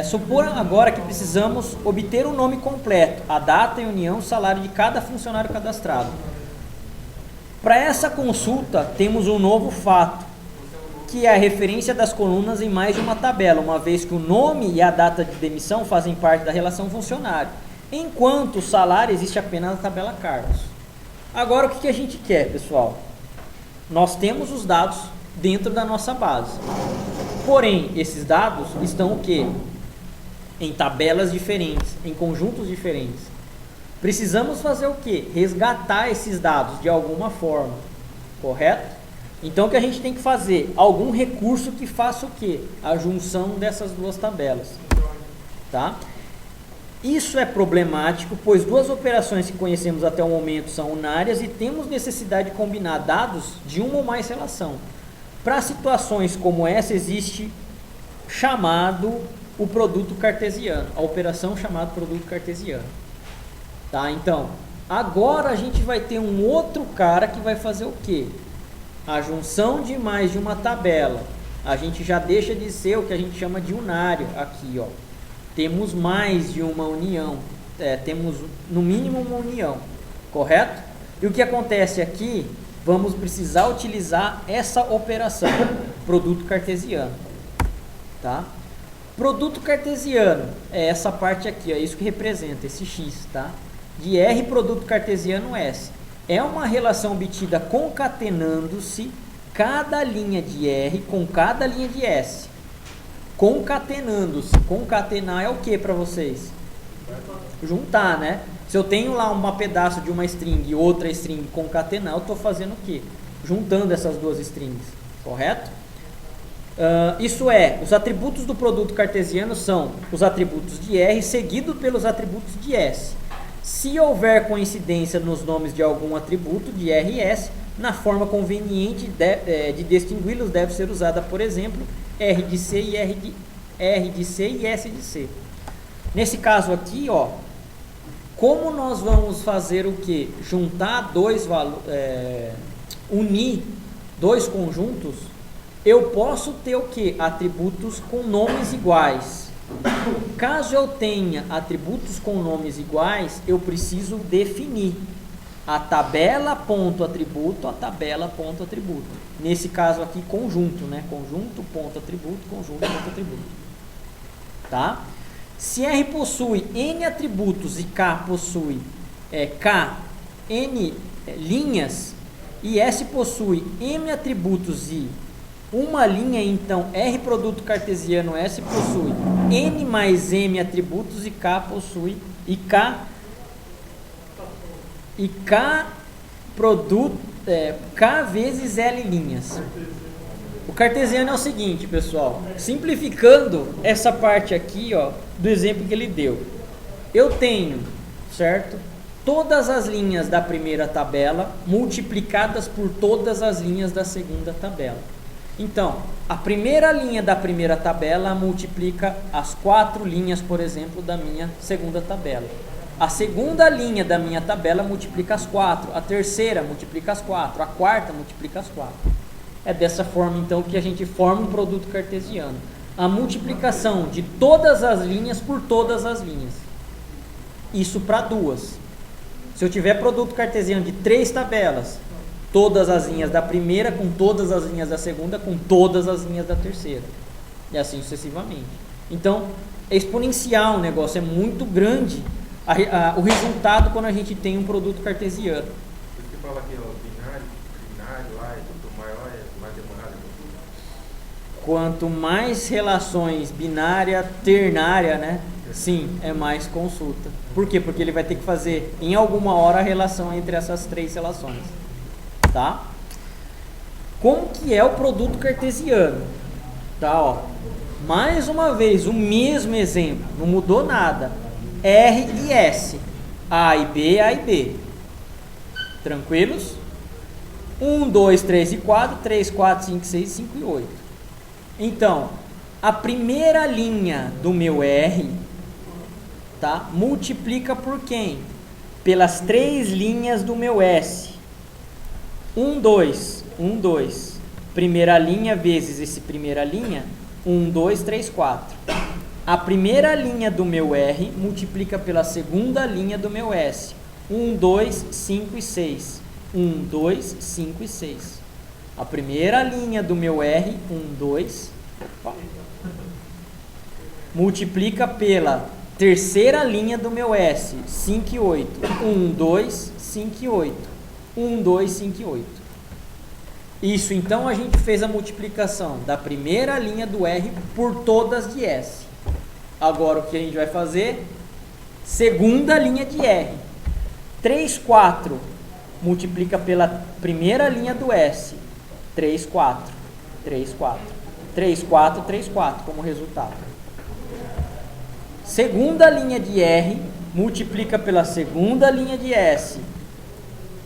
Supor agora que precisamos obter o nome completo, a data e união, o salário de cada funcionário cadastrado. Para essa consulta, temos um novo fato, que é a referência das colunas em mais de uma tabela, uma vez que o nome e a data de demissão fazem parte da relação funcionário, enquanto o salário existe apenas na tabela Carlos. Agora, o que a gente quer, pessoal? Nós temos os dados dentro da nossa base. Porém, esses dados estão o quê? Em tabelas diferentes, em conjuntos diferentes. Precisamos fazer o quê? Resgatar esses dados de alguma forma, correto? Então, o que a gente tem que fazer? Algum recurso que faça o quê? A junção dessas duas tabelas. Tá? Isso é problemático, pois duas operações que conhecemos até o momento são unárias e temos necessidade de combinar dados de uma ou mais relação. Para situações como essa, existe chamado o produto cartesiano, a operação chamada produto cartesiano. Tá? Então, agora a gente vai ter um outro cara que vai fazer o quê? A junção de mais de uma tabela. A gente já deixa de ser o que a gente chama de unário aqui, ó. Temos mais de uma união, temos no mínimo uma união, correto? E o que acontece aqui? Vamos precisar utilizar essa operação, produto cartesiano, tá? Produto cartesiano é essa parte aqui, é isso que representa, esse X, tá? De R produto cartesiano S. É uma relação obtida concatenando-se cada linha de R com cada linha de S. Concatenando-se. Concatenar é o que para vocês? Juntar, né? Se eu tenho lá um pedaço de uma string e outra string concatenar, eu estou fazendo o quê? Juntando essas duas strings, correto? Isso é, os atributos do produto cartesiano são os atributos de R seguido pelos atributos de S. Se houver coincidência nos nomes de algum atributo de R e S, na forma conveniente de distingui-los deve ser usada, por exemplo, R de C e R de C e S de C. Nesse caso aqui, ó, como nós vamos fazer o que? Juntar unir dois conjuntos, eu posso ter o que? Atributos com nomes iguais. Caso eu tenha atributos com nomes iguais, eu preciso definir a tabela ponto atributo, a tabela ponto atributo. Nesse caso aqui, conjunto, né? Conjunto ponto atributo, conjunto ponto atributo. Tá? Se R possui N atributos e K possui N linhas, e S possui M atributos e uma linha, então R produto cartesiano S possui N mais M atributos e K possui K vezes L linhas. O cartesiano é o seguinte, pessoal, simplificando essa parte aqui, ó, do exemplo que ele deu. Eu tenho, certo? Todas as linhas da primeira tabela multiplicadas por todas as linhas da segunda tabela. Então, a primeira linha da primeira tabela multiplica as 4 linhas, por exemplo, da minha segunda tabela. A segunda linha da minha tabela multiplica as 4, a terceira multiplica as 4, a quarta multiplica as 4. É dessa forma, então, que a gente forma um produto cartesiano. A multiplicação de todas as linhas por todas as linhas. Isso para duas. Se eu tiver produto cartesiano de 3 tabelas, todas as linhas da primeira com todas as linhas da segunda com todas as linhas da terceira. E assim sucessivamente. Então, é exponencial o negócio, é muito grande o resultado quando a gente tem um produto cartesiano. Por isso que fala que o binário lá, quanto maior é mais demorado. Quanto mais relações binária, ternária, né? Sim, é mais consulta. Por quê? Porque ele vai ter que fazer em alguma hora a relação entre essas 3 relações. Tá? Como que é o produto cartesiano? Tá, ó. Mais uma vez, o mesmo exemplo, não mudou nada. R e S, A e B, A e B. Tranquilos? 1, 2, 3 e 4, 3, 4, 5, 6, 5 e 8. Então, a primeira linha do meu R, tá? Multiplica por quem? Pelas 3 linhas do meu S. 1, 2, 1, 2. Primeira linha vezes esse primeira linha, 1, 2, 3, 4. A primeira linha do meu R multiplica pela segunda linha do meu S. 1, 2, 5 e 6. 1, 2, 5 e 6. A primeira linha do meu R, 1, 2, multiplica pela terceira linha do meu S, 5 e 8. 1, 2, 5 e 8. 1, 2, 5 e 8. Isso, então, a gente fez a multiplicação da primeira linha do R por todas de S. Agora, o que a gente vai fazer? Segunda linha de R. 3, 4 multiplica pela primeira linha do S. 3, 4. 3, 4. 3, 4, 3, 4 como resultado. Segunda linha de R multiplica pela segunda linha de S.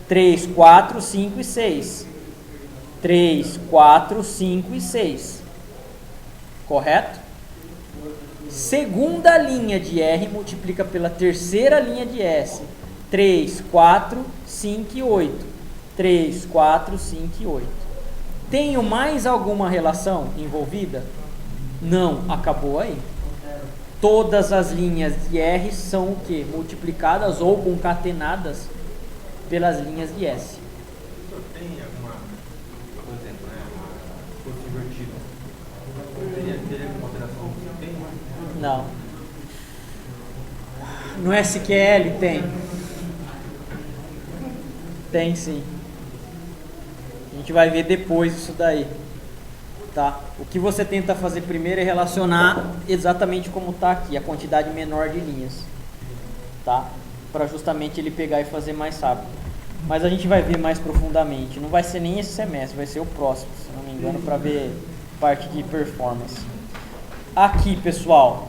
3, 4, 5 e 6. 3, 4, 5 e 6. Correto? Segunda linha de R multiplica pela terceira linha de S. 3, 4, 5 e 8. 3, 4, 5 e 8. Tenho mais alguma relação envolvida? Não, acabou aí. Todas as linhas de R são o quê? Multiplicadas ou concatenadas pelas linhas de S. Tem alguma, por exemplo, né, curso invertido? Teria alguma alteração? Tem? Não. No SQL tem. Tem sim. A gente vai ver depois isso daí. Tá? O que você tenta fazer primeiro é relacionar exatamente como está aqui, a quantidade menor de linhas. Tá? Para justamente ele pegar e fazer mais rápido. Mas a gente vai ver mais profundamente. Não vai ser nem esse semestre, vai ser o próximo, se não me engano, para ver parte de performance. Aqui, pessoal,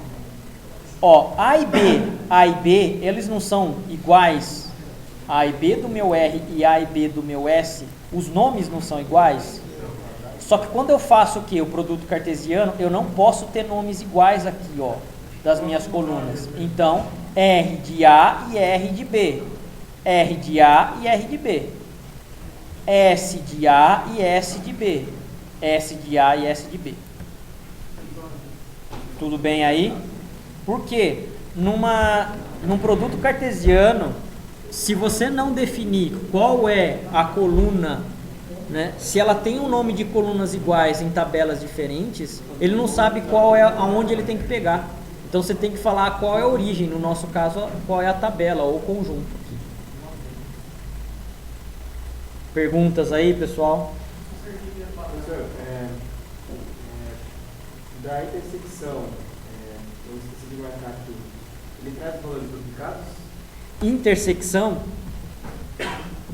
ó, A e B, eles não são iguais. A e B do meu R e A e B do meu S, os nomes não são iguais. Só que quando eu faço o que? O produto cartesiano, eu não posso ter nomes iguais aqui, ó, das minhas colunas. Então, R de A e R de B. R de A e R de B. S de A e S de B. S de A e S de B. Tudo bem aí? Por quê? Num produto cartesiano, se você não definir qual é a coluna, né, se ela tem um nome de colunas iguais em tabelas diferentes, ele não sabe qual é aonde ele tem que pegar. Então você tem que falar qual é a origem, no nosso caso, qual é a tabela ou conjunto. Perguntas aí, pessoal? Professor, da intersecção, eu esqueci de marcar aqui, ele traz valores duplicados? Intersecção?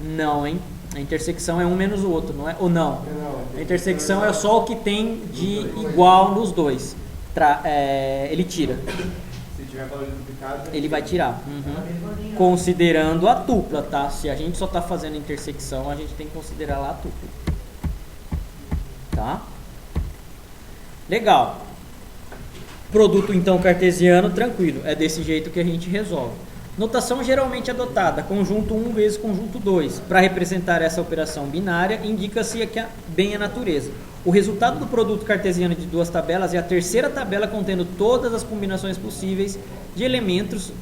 Não, hein? A intersecção é um menos o outro, não é? Ou não? A intersecção é só o que tem de igual nos dois. Ele tira. Se tiver valores duplicados, Ele vai tirar. Uhum. Considerando a tupla, tá? Se a gente só está fazendo intersecção, a gente tem que considerar lá a tupla. Tá? Legal. Produto, então, cartesiano, tranquilo. É desse jeito que a gente resolve. Notação geralmente adotada, conjunto 1 vezes conjunto 2. Para representar essa operação binária, indica-se aqui bem a natureza. O resultado do produto cartesiano de duas tabelas é a terceira tabela contendo todas as combinações possíveis de elementos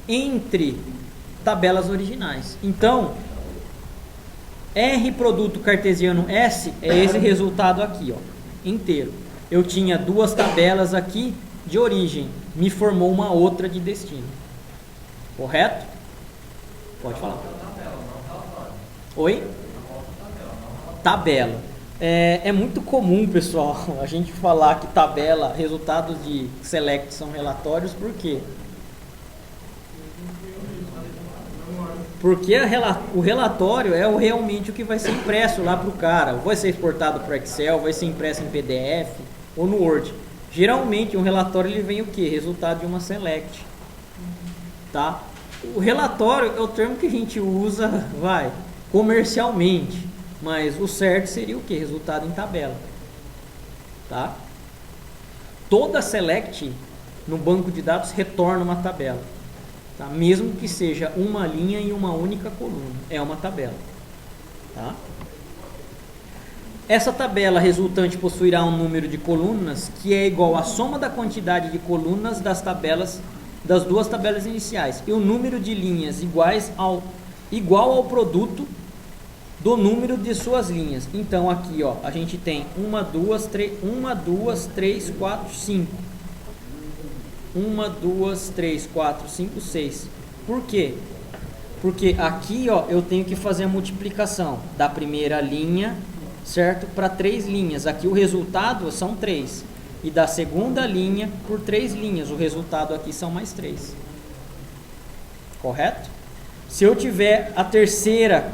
entre tabelas originais. Então, R produto cartesiano S é esse resultado aqui, ó, inteiro. Eu tinha duas tabelas aqui de origem, me formou uma outra de destino. Correto? Pode falar. Oi? Tabela. É muito comum, pessoal, a gente falar que tabela, resultados de select são relatórios, por quê? Porque o relatório é realmente o que vai ser impresso lá para o cara. Vai ser exportado para o Excel, vai ser impresso em PDF ou no Word. Geralmente um relatório ele vem o quê? Resultado de uma select. Tá? O relatório é o termo que a gente usa, comercialmente. Mas o certo seria o quê? Resultado em tabela. Tá? Toda select no banco de dados retorna uma tabela. Tá? Mesmo que seja uma linha e uma única coluna, é uma tabela. Tá? Essa tabela resultante possuirá um número de colunas que é igual à soma da quantidade de colunas das duas tabelas iniciais e o número de linhas igual ao produto do número de suas linhas. Então aqui, ó, a gente tem 1, 2, 3, 4, 5. 1, 2, 3, 4, 5, 6. Por quê? Porque aqui, ó, eu tenho que fazer a multiplicação da primeira linha, certo? Para 3 linhas. Aqui o resultado são 3. E da segunda linha por 3 linhas. O resultado aqui são mais 3. Correto? Se eu tiver a terceira,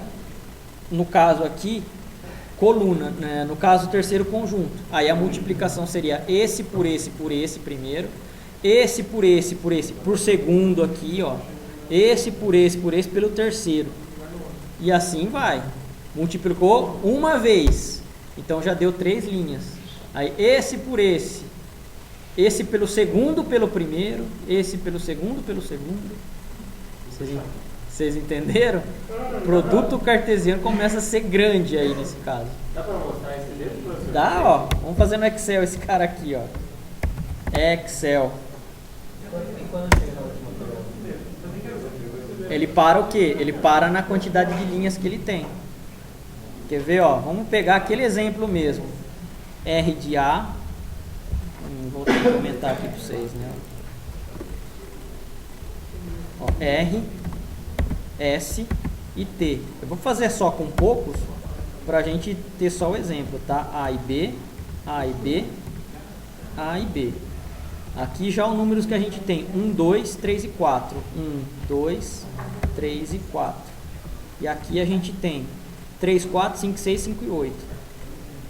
no caso aqui, coluna, né? No caso o terceiro conjunto. Aí a multiplicação seria esse por esse primeiro. Esse por esse por segundo aqui, ó. Esse por esse pelo terceiro. E assim vai. Multiplicou uma vez. Então já deu 3 linhas. Aí esse por esse. Esse pelo segundo pelo primeiro. Esse pelo segundo pelo segundo. Vocês entenderam? O produto cartesiano começa a ser grande aí nesse caso. Dá para mostrar esse exemplo, professor? Dá, ó. Vamos fazer no Excel esse cara aqui, ó. Excel. Ele para o quê? Ele para na quantidade de linhas que ele tem. Quer ver, ó? Vamos pegar aquele exemplo mesmo. R de A. Vou comentar aqui para vocês, né? Ó, R, S e T. Eu vou fazer só com poucos para a gente ter só o exemplo, tá? A e B, A e B, A e B. Aqui já os números que a gente tem: 1, 2, 3 e 4. 1, 2, 3 e 4. E aqui a gente tem 3, 4, 5, 6, 5 e 8.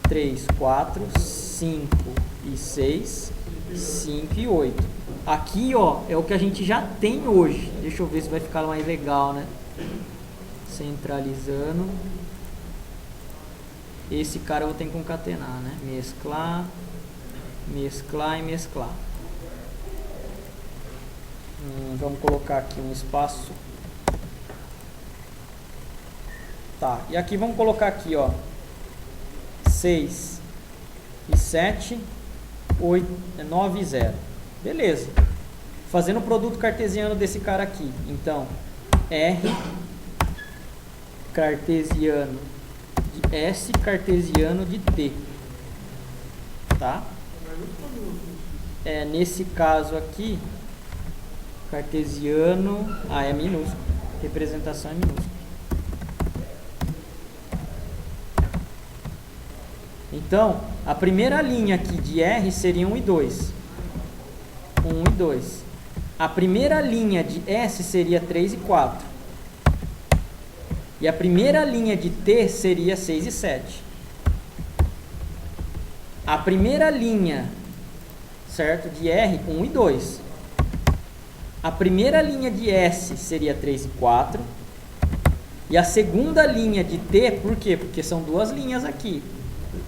3, 4, 5 e 6, 5 e 8. Aqui, ó, é o que a gente já tem hoje. Deixa eu ver se vai ficar mais legal, né? Centralizando. Esse cara eu vou ter que concatenar, né? Mesclar, mesclar e mesclar. Vamos colocar aqui um espaço. Tá, e aqui vamos colocar aqui, ó, 6 e 7, 8, 9 e 0. Beleza. Fazendo o produto cartesiano desse cara aqui. Então, R cartesiano de S cartesiano de T. Tá? Nesse caso aqui, cartesiano, é minúsculo. Representação é minúscula. Então, a primeira linha aqui de R seria 1 e 2. 1 e 2. A primeira linha de S seria 3 e 4. E a primeira linha de T seria 6 e 7. A primeira linha, certo, de R, 1 e 2. A primeira linha de S seria 3 e 4. E a segunda linha de T, por quê? Porque são duas linhas aqui.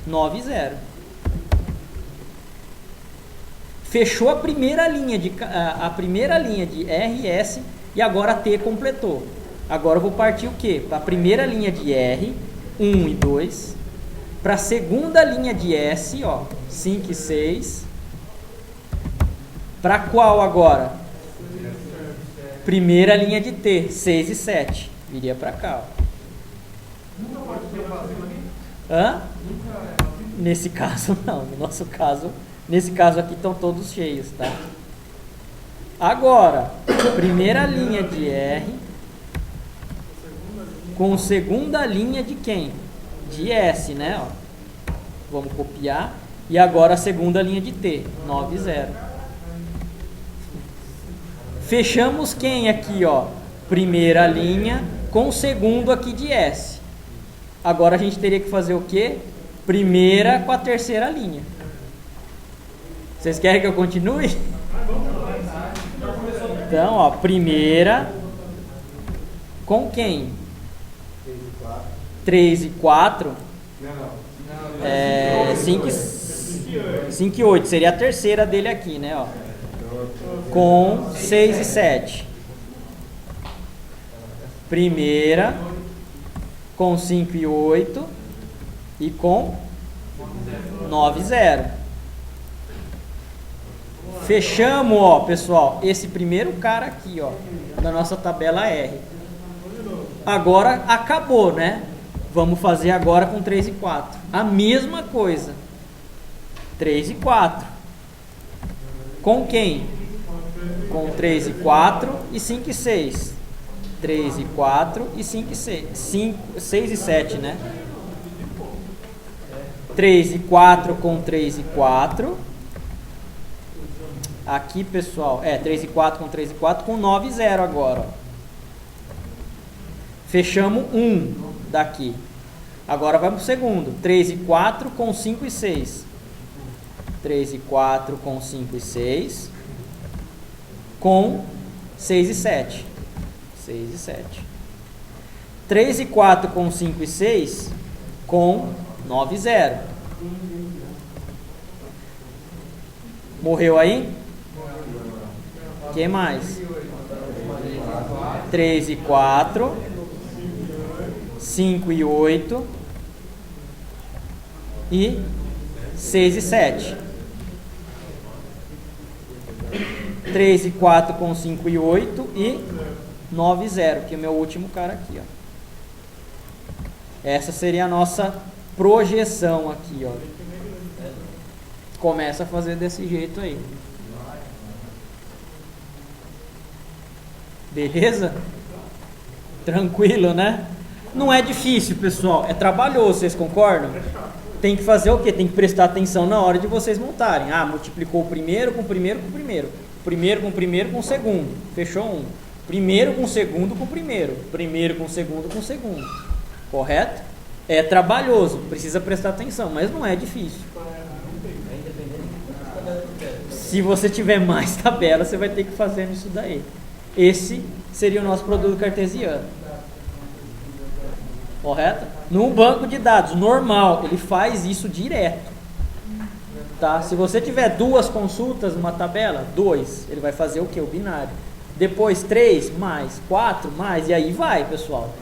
9 e 0. Fechou a primeira linha de R e S E agora T completou. Agora eu vou partir o quê? Para a primeira linha de R, 1 e 2. Para a segunda linha de S, ó, 5 e 6. Para qual agora? Primeira linha de T, 6 e 7. Viria para cá, ó. Hã? Nesse caso não, no nosso caso, nesse caso aqui estão todos cheios, tá? Agora, primeira linha de R com segunda linha de quem? De S, né? Ó. Vamos copiar. E agora a segunda linha de T, 9 e 0. Fechamos quem aqui, ó? Primeira linha com o segundo aqui de S. Agora a gente teria que fazer o quê? Primeira com a terceira linha. Vocês querem que eu continue? Então, ó, primeira com quem? 3 e 4. 5 e 8. Seria a terceira dele aqui, né? Ó. Com 6 e 7. Primeira com 5 e 8 e com 9 e 0. Fechamos, ó, pessoal, esse primeiro cara aqui, ó, da nossa tabela R. Agora acabou, né? Vamos fazer agora com 3 e 4. A mesma coisa. 3 e 4. Com quem? Com 3 e 4 e 5 e 6. 3 e 4 e 5 e 6. 6 e 7, né? 3 e 4 com 3 e 4. Aqui, pessoal, 3 e 4 com 3 e 4 com 9 e 0 agora. Ó. Fechamos 1 daqui. Agora vamos para o segundo. 3 e 4 com 5 e 6. 3 e 4 com 5 e 6. Com 6 e 7. 6 e 7. 3 e 4 com 5 e 6. Com 9 e 0. Morreu aí? O que mais? 3 e 4. 5 e 8. E 6 e 7. 3 e 4 com 5 e 8 e 9 e 0, que é o meu último cara aqui, ó. Essa seria a nossa projeção aqui, ó. Começa a fazer desse jeito aí. Beleza? Tranquilo, né? Não é difícil, pessoal. É trabalhoso, vocês concordam? Tem que fazer o quê? Tem que prestar atenção na hora de vocês montarem. Ah, multiplicou o primeiro com o primeiro com o primeiro. Primeiro com o primeiro com o segundo. Fechou um. Primeiro com o segundo com o primeiro. Primeiro com o segundo com o segundo. Correto? É trabalhoso. Precisa prestar atenção, mas não é difícil. Se você tiver mais tabelas, você vai ter que fazer isso daí. Esse seria o nosso produto cartesiano. Correto? Num banco de dados normal, ele faz isso direto. Tá? Se você tiver duas consultas numa tabela, 2, ele vai fazer o que? O binário. Depois 3, mais 4, mais, e aí vai, pessoal.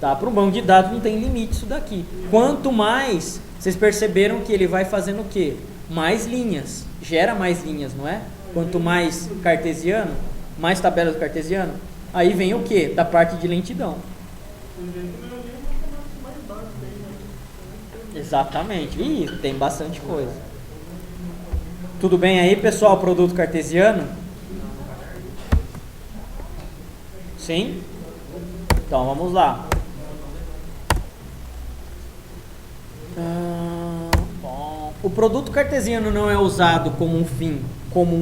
Tá? Para um banco de dados não tem limite isso daqui. Quanto mais, vocês perceberam que ele vai fazendo o quê? Mais linhas. Gera mais linhas, não é? Quanto mais cartesiano, mais tabelas do cartesiano, aí vem o quê? Da parte de lentidão. Exatamente. Ih, tem bastante coisa. Tudo bem aí, pessoal? Produto cartesiano? Sim? Então, vamos lá. Bom. O produto cartesiano não é usado como um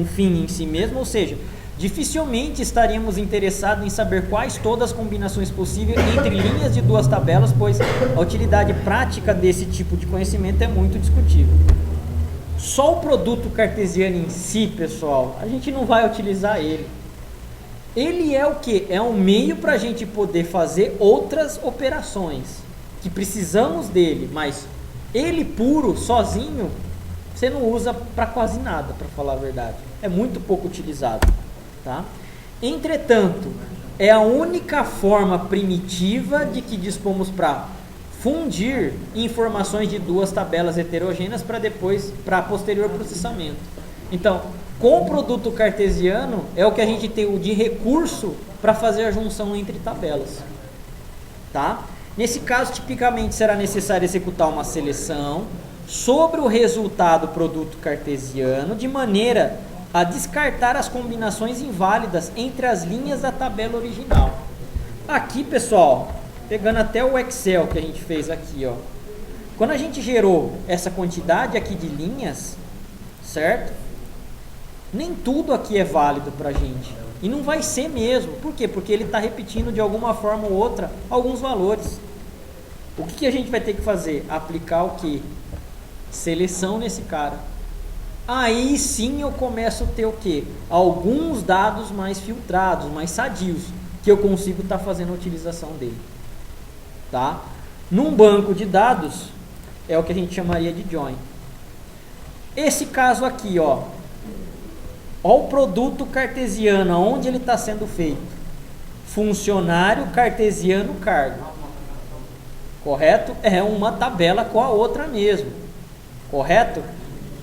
fim em si mesmo, ou seja, dificilmente estaríamos interessados em saber quais todas as combinações possíveis entre linhas de duas tabelas, pois a utilidade prática desse tipo de conhecimento é muito discutível. Só o produto cartesiano em si, pessoal, a gente não vai utilizar ele. Ele é o que? É um meio para a gente poder fazer outras operações que precisamos dele, mas ele puro, sozinho, você não usa para quase nada, para falar a verdade. É muito pouco utilizado. Tá? Entretanto, é a única forma primitiva de que dispomos para fundir informações de duas tabelas heterogêneas para posterior processamento. Então, com o produto cartesiano é o que a gente tem de recurso para fazer a junção entre tabelas. Tá? Nesse caso, tipicamente será necessário executar uma seleção sobre o resultado produto cartesiano, de maneira a descartar as combinações inválidas entre as linhas da tabela original. Aqui, pessoal, pegando até o Excel que a gente fez aqui, ó. Quando a gente gerou essa quantidade aqui de linhas, certo? Nem tudo aqui é válido para a gente. E não vai ser mesmo. Por quê? Porque ele está repetindo de alguma forma ou outra alguns valores. O que a gente vai ter que fazer? Aplicar o quê? Seleção nesse cara. Aí sim eu começo a ter o quê? Alguns dados mais filtrados, mais sadios, que eu consigo estar fazendo a utilização dele. Tá? Num banco de dados, é o que a gente chamaria de join. Esse caso aqui, ó. Ó o produto cartesiano, onde ele está sendo feito. Funcionário cartesiano cargo. Correto? É uma tabela com a outra mesmo. Correto?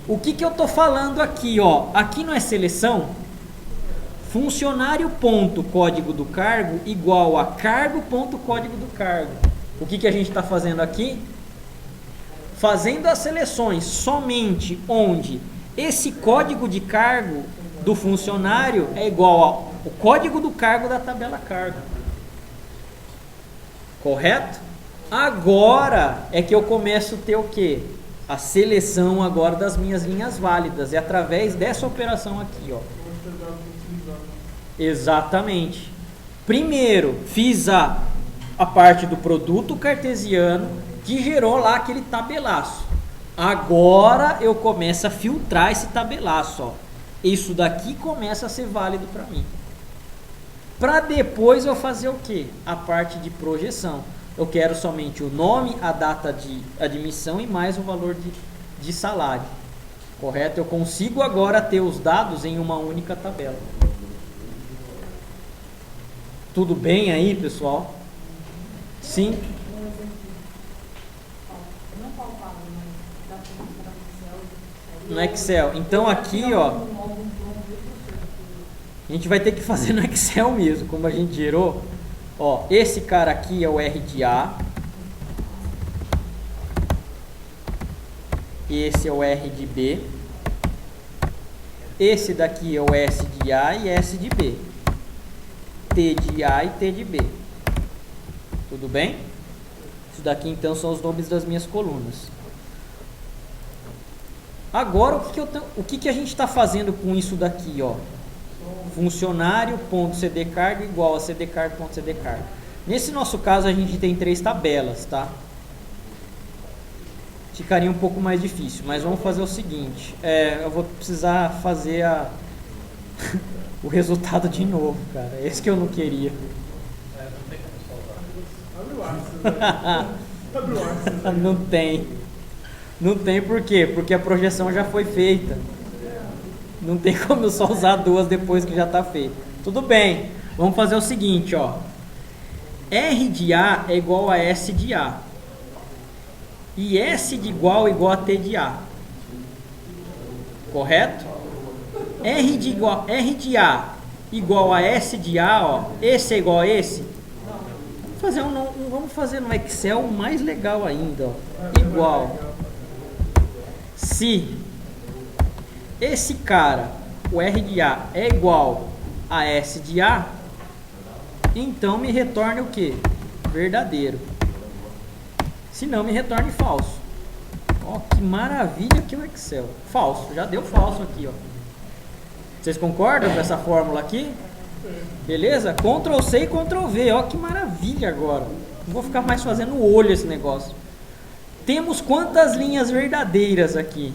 O que eu estou falando aqui, ó? Aqui não é seleção? Funcionário ponto código do cargo igual a cargo ponto código do cargo. O que a gente está fazendo aqui? Fazendo as seleções somente onde esse código de cargo do funcionário é igual ao código do cargo da tabela cargo. Correto? Agora é que eu começo a ter o quê? A seleção agora das minhas linhas válidas. É através dessa operação aqui, ó. Exatamente. Primeiro, fiz a parte do produto cartesiano que gerou lá aquele tabelaço. Agora eu começo a filtrar esse tabelaço, ó. Isso daqui começa a ser válido para mim. Para depois eu fazer o quê? A parte de projeção. Eu quero somente o nome, a data de admissão e mais o valor de salário. Correto? Eu consigo agora ter os dados em uma única tabela. Tudo bem aí, pessoal? Sim? No Excel. Então aqui, ó, a gente vai ter que fazer no Excel mesmo, como a gente gerou. Ó, esse cara aqui é o R de A. Esse é o R de B. Esse daqui é o S de A e S de B. T de A e T de B. Tudo bem? Isso daqui então são os nomes das minhas colunas. Agora o que a gente está fazendo com isso daqui, ó? Funcionário.cdcargo igual a cdcargo.cdcargo. Nesse nosso caso a gente tem 3 tabelas, tá? Ficaria um pouco mais difícil, mas vamos fazer o seguinte. Eu vou precisar fazer o resultado de novo, cara. Esse que eu não queria. Não tem. Não tem por quê? Porque a projeção já foi feita. Não tem como eu só usar duas depois que já está feito. Tudo bem. Vamos fazer o seguinte, ó. R de A é igual a S de A. E S de igual a T de A. Correto? R de A igual a S de A, ó. Esse é igual a esse. Vamos fazer no Excel mais legal ainda, ó. Igual. Se esse cara, o R de A, é igual a S de A, então me retorne o que? Verdadeiro. Se não, me retorne falso. Ó, que maravilha que é o Excel. Falso, já deu falso aqui, ó. Vocês concordam com essa fórmula aqui? Beleza? Ctrl C e Ctrl V, ó, que maravilha agora. Não vou ficar mais fazendo olho esse negócio. Temos quantas linhas verdadeiras aqui?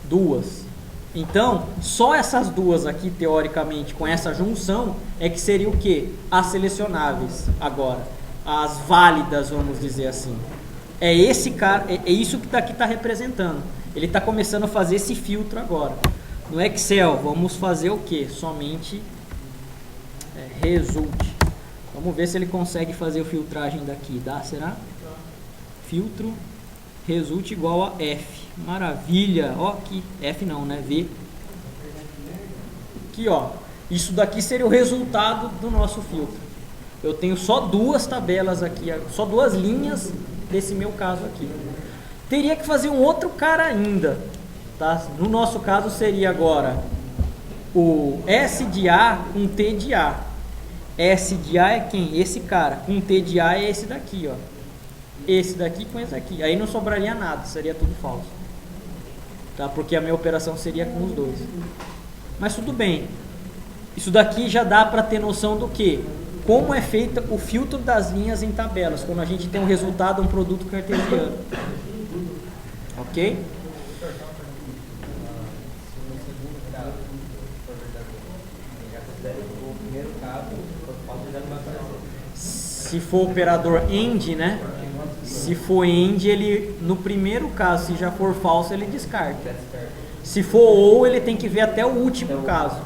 2. Então, só essas duas aqui, teoricamente, com essa junção, é que seria o quê? As selecionáveis agora. As válidas, vamos dizer assim. É esse cara, é isso que aqui está representando. Ele está começando a fazer esse filtro agora. No Excel, vamos fazer o que? Somente result. Vamos ver se ele consegue fazer a filtragem daqui. Dá, será? Filtro result igual a F. Maravilha. Ó, aqui. F não, né? V. Aqui, ó. Isso daqui seria o resultado do nosso filtro. Eu tenho só duas tabelas aqui, só duas linhas desse meu caso aqui. Teria que fazer um outro cara ainda, tá? No nosso caso seria agora o S de A com T de A. S de A é quem? Esse cara. Com T de A é esse daqui, ó. Esse daqui com esse daqui. Aí não sobraria nada, seria tudo falso. Tá? Porque a minha operação seria com os dois. Mas tudo bem. Isso daqui já dá para ter noção do que? Como é feito o filtro das linhas em tabelas, quando a gente tem um resultado, um produto cartesiano. Ok? Se for operador AND, né? Se for AND, ele, no primeiro caso, se já for falso, ele descarta. Se for OU, ele tem que ver até o último caso.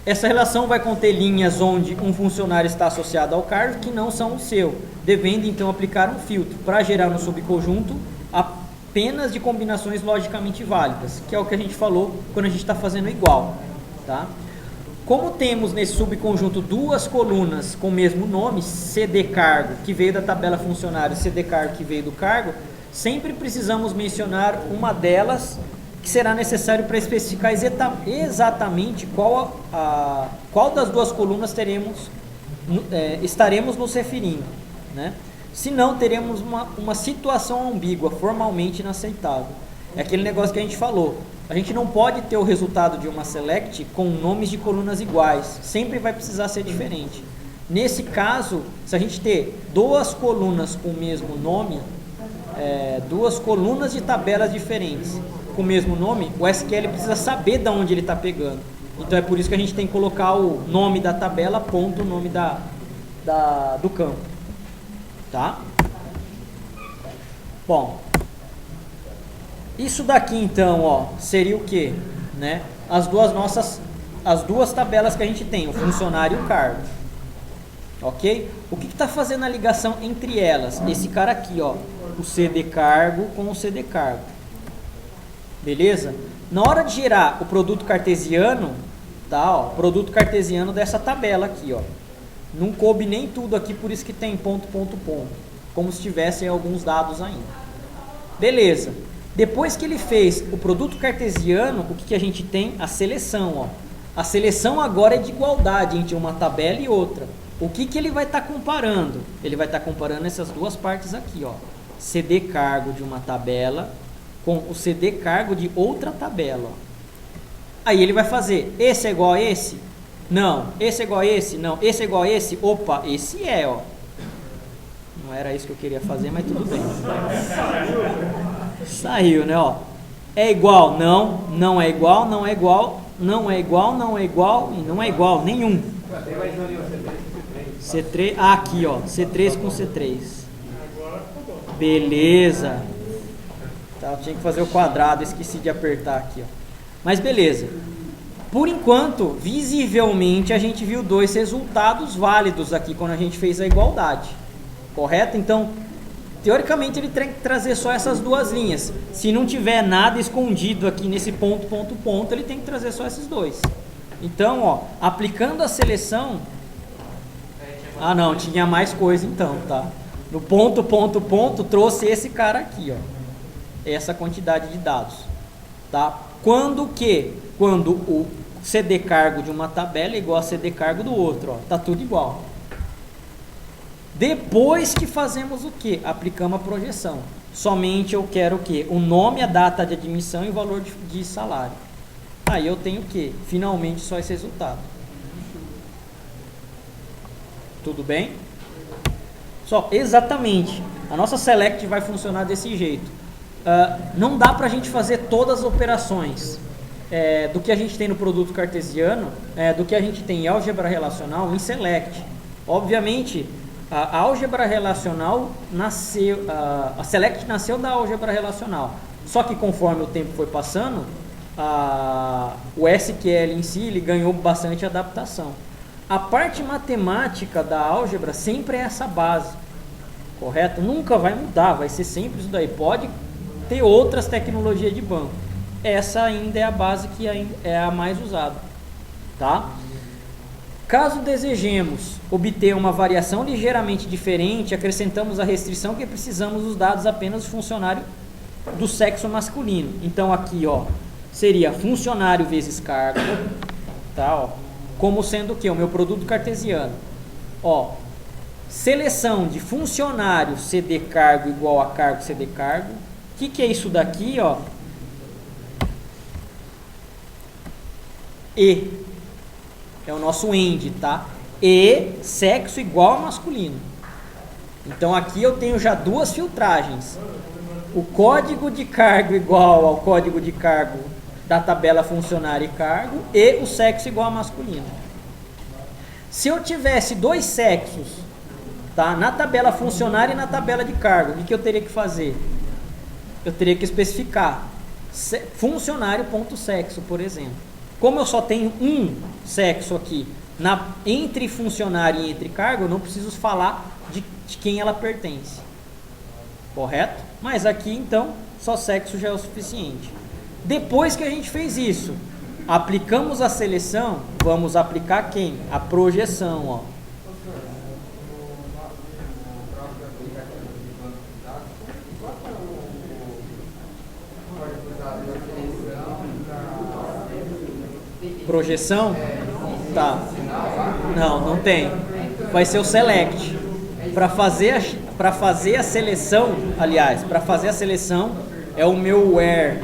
Essa relação vai conter linhas onde um funcionário está associado ao cargo que não são o seu, devendo então aplicar um filtro para gerar no subconjunto apenas de combinações logicamente válidas, que é o que a gente falou quando a gente está fazendo igual. Tá? Como temos nesse subconjunto duas colunas com o mesmo nome, CD cargo, que veio da tabela funcionário, CD cargo, que veio do cargo, sempre precisamos mencionar uma delas que será necessário para especificar exatamente qual das duas colunas estaremos nos referindo, né? Senão teremos uma situação ambígua, formalmente inaceitável. É aquele negócio que a gente falou. A gente não pode ter o resultado de uma select com nomes de colunas iguais. Sempre vai precisar ser diferente. Nesse caso, se a gente ter duas colunas com o mesmo nome, duas colunas de tabelas diferentes com o mesmo nome, o SQL precisa saber de onde ele está pegando. Então é por isso que a gente tem que colocar o nome da tabela, ponto, o nome do campo. Tá? Bom, isso daqui então, ó, seria o que? Né? As duas tabelas que a gente tem, o funcionário e o cargo. Ok? O que está fazendo a ligação entre elas? Esse cara aqui, ó, o CD cargo com o CD cargo. Beleza? Na hora de gerar o produto cartesiano, tá, ó, produto cartesiano dessa tabela aqui, ó. Não coube nem tudo aqui, por isso que tem ponto, ponto, ponto. Como se tivessem alguns dados ainda. Beleza. Depois que ele fez o produto cartesiano, o que a gente tem? A seleção, ó. A seleção agora é de igualdade entre uma tabela e outra. O que ele vai estar comparando? Ele vai estar comparando essas duas partes aqui, ó. CD cargo de uma tabela com o CD cargo de outra tabela. Aí ele vai fazer, esse é igual a esse? Não. Esse é igual a esse? Não. Esse é igual a esse? Opa, esse é, ó. Não era isso que eu queria fazer, mas tudo bem. Saiu, né, ó. É igual? Não. Não é igual, não é igual, não é igual, não é igual e não é igual, nenhum. C3, aqui, ó, C3 com C3. Beleza. Tá, eu tinha que fazer o quadrado, esqueci de apertar aqui, ó. Mas beleza. Por enquanto, visivelmente, a gente viu dois resultados válidos aqui quando a gente fez a igualdade. Correto? Então, teoricamente, ele tem que trazer só essas duas linhas. Se não tiver nada escondido aqui nesse ponto, ponto, ponto, ele tem que trazer só esses dois. Então, ó, aplicando a seleção... Ah, não, tinha mais coisa então, tá? No ponto, ponto, ponto, trouxe esse cara aqui, ó. Essa quantidade de dados, tá? Quando o CD cargo de uma tabela é igual a CD cargo do outro, ó. Tá tudo igual. Depois que fazemos o que? Aplicamos a projeção. Somente eu quero o que? O nome, a data de admissão e o valor de salário. Aí eu tenho o que? Finalmente só esse resultado. Tudo bem? Só, exatamente. A nossa select vai funcionar desse jeito. Não dá para a gente fazer todas as operações do que a gente tem no produto cartesiano, do que a gente tem em álgebra relacional em select. Obviamente, a álgebra relacional nasceu, a select nasceu da álgebra relacional, Só que conforme o tempo foi passando, o SQL em si ele ganhou bastante adaptação. A parte matemática da álgebra sempre é essa base, correto? Nunca vai mudar, vai ser sempre isso daí. Pode ter outras tecnologias de banco. Essa ainda é a base que é a mais usada, tá? Caso desejemos obter uma variação ligeiramente diferente, acrescentamos a restrição que precisamos dos dados apenas do funcionário do sexo masculino. Então aqui, ó, seria funcionário vezes cargo, tá? Ó, como sendo o que? O meu produto cartesiano. Ó, seleção de funcionário CD cargo igual a cargo CD cargo. O que é isso daqui, ó? E é o nosso end, tá? E sexo igual a masculino. Então aqui eu tenho já duas filtragens. O código de cargo igual ao código de cargo da tabela funcionário e cargo e o sexo igual a masculino. Se eu tivesse dois sexos, tá? Na tabela funcionário e na tabela de cargo, o que eu teria que fazer? Eu teria que especificar funcionário.sexo, por exemplo. Como eu só tenho um sexo aqui entre funcionário e entre cargo, eu não preciso falar de quem ela pertence. Correto? Mas aqui então só sexo já é o suficiente. Depois que a gente fez isso, aplicamos a seleção, vamos aplicar quem? A projeção, ó. Projeção? Tá. Não tem. Vai ser o select. Para fazer a seleção, aliás, para fazer a seleção é o meu where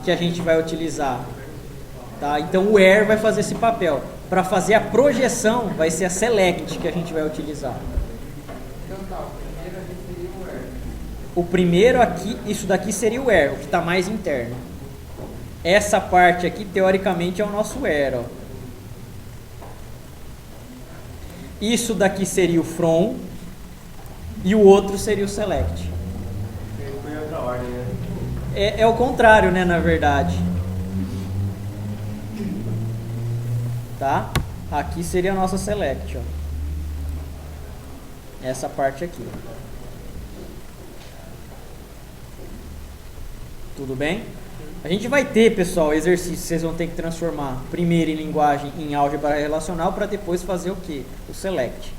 que a gente vai utilizar. Tá? Então o where vai fazer esse papel. Para fazer a projeção vai ser a select que a gente vai utilizar. O primeiro aqui, isso daqui seria o where, o que está mais interno. Essa parte aqui, teoricamente, é o nosso where. Ó. Isso daqui seria o from e o outro seria o select. É o contrário, né, na verdade. Tá? Aqui seria a nossa select. Ó. Essa parte aqui. Tudo bem? A gente vai ter, pessoal, exercícios que vocês vão ter que transformar primeiro em linguagem em álgebra relacional para depois fazer o que? O select.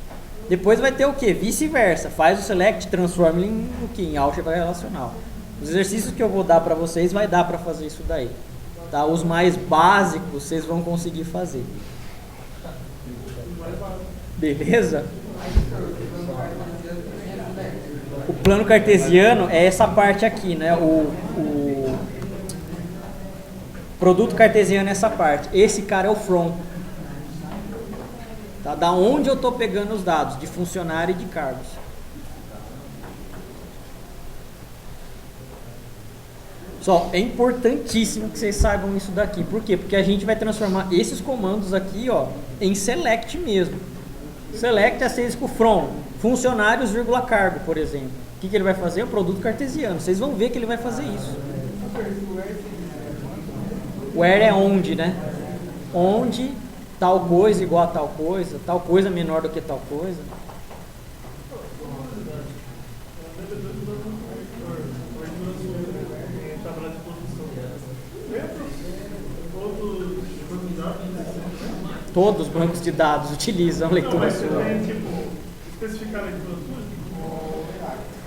Depois vai ter o que? Vice-versa. Faz o select, transforma em o que? Em álgebra relacional. Os exercícios que eu vou dar para vocês vai dar para fazer isso daí. Tá? Os mais básicos vocês vão conseguir fazer. Beleza? O plano cartesiano é essa parte aqui, né? O produto cartesiano é essa parte. Esse cara é o from. Tá? Da onde eu estou pegando os dados? De funcionário e de cargos. Só, é importantíssimo que vocês saibam isso daqui. Por quê? Porque a gente vai transformar esses comandos aqui, ó, em select mesmo. Select é assim com o from. Funcionários, vírgula, cargo, por exemplo. O que ele vai fazer? O produto cartesiano. Vocês vão ver que ele vai fazer isso. Where é onde, né? Onde tal coisa igual a tal coisa menor do que tal coisa. Todos os bancos de dados utilizam leitura sua.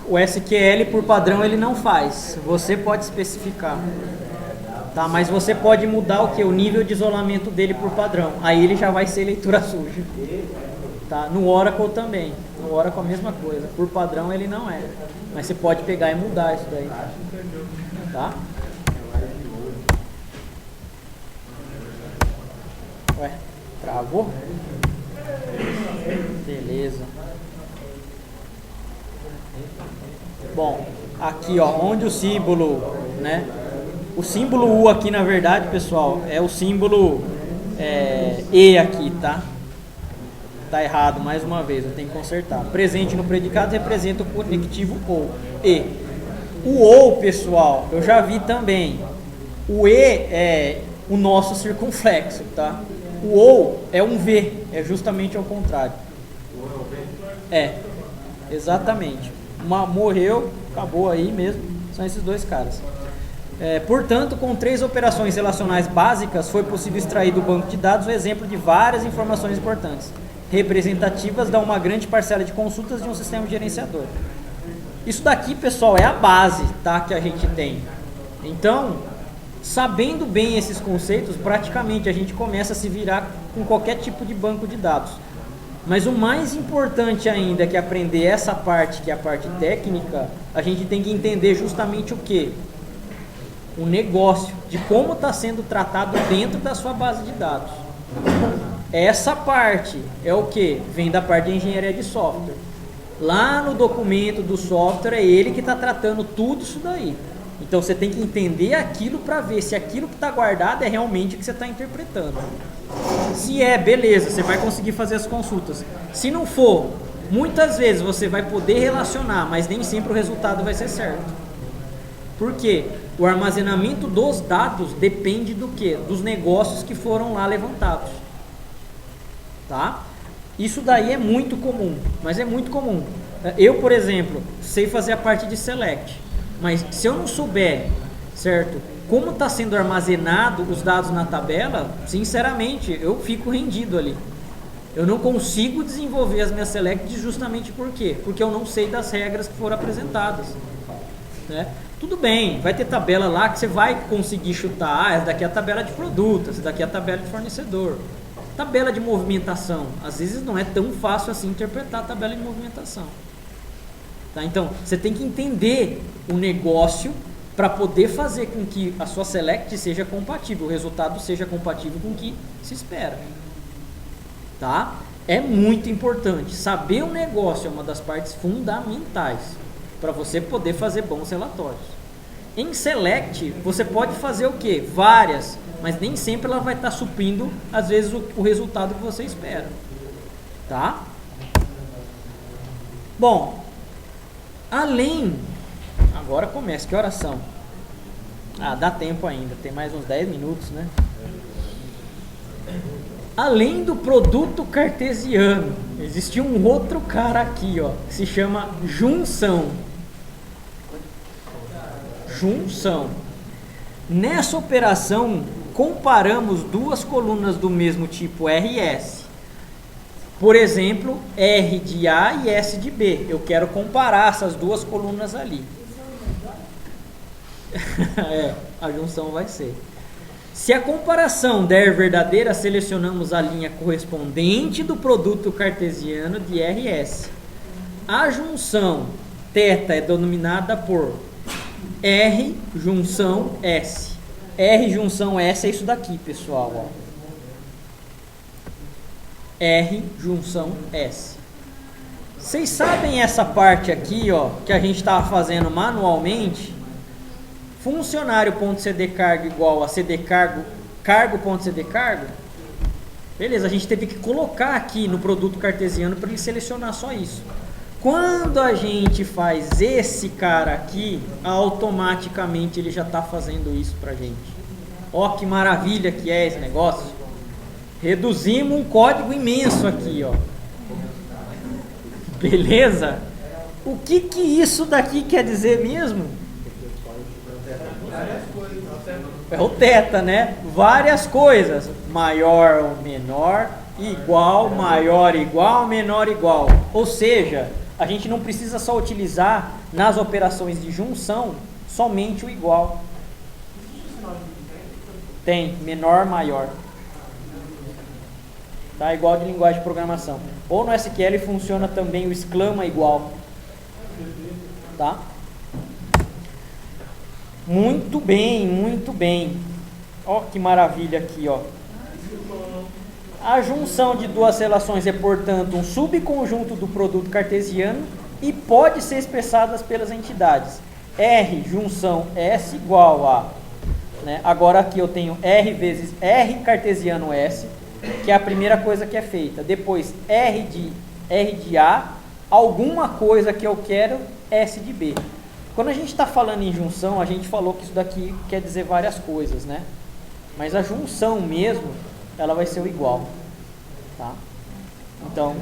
O SQL, por padrão, ele não faz. Você pode especificar. Tá? Mas você pode mudar o que? O nível de isolamento dele por padrão. Aí ele já vai ser leitura suja. Tá? No Oracle também. No Oracle a mesma coisa. Por padrão ele não é. Mas você pode pegar e mudar isso daí. Tá? Ué, travou? Beleza. Bom, aqui ó, onde o símbolo, né? O símbolo U aqui, na verdade, pessoal, é o símbolo E aqui, tá? Tá errado, mais uma vez, eu tenho que consertar. Presente no predicado representa o conectivo ou. E. O ou, pessoal, eu já vi também. O e é o nosso circunflexo, tá? O ou é um v, é justamente ao contrário. É, exatamente. Morreu, acabou aí mesmo. São esses dois caras. Portanto, com 3 operações relacionais básicas, foi possível extrair do banco de dados o exemplo de várias informações importantes, representativas de uma grande parcela de consultas de um sistema gerenciador. Isso daqui, pessoal, é a base, tá, que a gente tem. Então, sabendo bem esses conceitos, praticamente a gente começa a se virar com qualquer tipo de banco de dados. Mas o mais importante ainda que aprender essa parte, que é a parte técnica, a gente tem que entender justamente o quê? O negócio, de como está sendo tratado dentro da sua base de dados. Essa parte é o que? Vem da parte de engenharia de software. Lá no documento do software é ele que está tratando tudo isso daí. Então você tem que entender aquilo para ver se aquilo que está guardado é realmente o que você está interpretando. Se é, beleza, você vai conseguir fazer as consultas. Se não for, muitas vezes você vai poder relacionar, mas nem sempre o resultado vai ser certo. Por quê? O armazenamento dos dados depende do quê? Dos negócios que foram lá levantados. Tá? Isso daí é muito comum, mas é muito comum. Eu, por exemplo, sei fazer a parte de select, mas se eu não souber, certo, como está sendo armazenado os dados na tabela, sinceramente, eu fico rendido ali. Eu não consigo desenvolver as minhas selects justamente por quê? Porque eu não sei das regras que foram apresentadas. Né? Tudo bem, vai ter tabela lá que você vai conseguir chutar, essa daqui é a tabela de produto, essa daqui é a tabela de fornecedor. Tabela de movimentação, às vezes não é tão fácil assim interpretar a tabela de movimentação. Tá? Então, você tem que entender o negócio para poder fazer com que a sua select seja compatível, o resultado seja compatível com o que se espera. Tá? É muito importante. Saber o negócio é uma das partes fundamentais para você poder fazer bons relatórios. Em select, você pode fazer o quê? Várias, mas nem sempre ela vai estar suprindo, às vezes, o resultado que você espera. Tá? Bom, além... Agora começa, que horas são? Ah, dá tempo ainda, tem mais uns 10 minutos, né? Além do produto cartesiano, existe um outro cara aqui, ó, que se chama junção. Junção. Nessa operação, comparamos duas colunas do mesmo tipo RS. Por exemplo, R de A e S de B. Eu quero comparar essas duas colunas ali. A junção vai ser. Se a comparação der verdadeira, selecionamos a linha correspondente do produto cartesiano de RS. A junção θ é denominada por R junção S. R junção S é isso daqui, pessoal. Ó. R junção S. Vocês sabem essa parte aqui, ó, que a gente estava fazendo manualmente? Funcionário.cd cargo igual a cd cargo, cargo.cd cargo. Beleza, a gente teve que colocar aqui no produto cartesiano para ele selecionar só isso. Quando a gente faz esse cara aqui, automaticamente ele já está fazendo isso para a gente. Ó que maravilha que é esse negócio. Reduzimos um código imenso aqui, ó. Beleza? O que isso daqui quer dizer mesmo? É o θ, né? Várias coisas. Maior ou menor, igual, maior, igual, menor, igual. Ou seja, a gente não precisa só utilizar nas operações de junção somente o igual. Tem, menor, maior. Tá? Igual de linguagem de programação. Ou no SQL funciona também o exclama igual. Tá? Muito bem, muito bem. Ó que maravilha aqui, ó. A junção de duas relações é, portanto, um subconjunto do produto cartesiano e pode ser expressada pelas entidades. R junção S igual a... Né? Agora aqui eu tenho R vezes R cartesiano S, que é a primeira coisa que é feita. Depois R de A, alguma coisa que eu quero, S de B. Quando a gente está falando em junção, a gente falou que isso daqui quer dizer várias coisas, né? Mas a junção mesmo, ela vai ser o igual, tá? Então,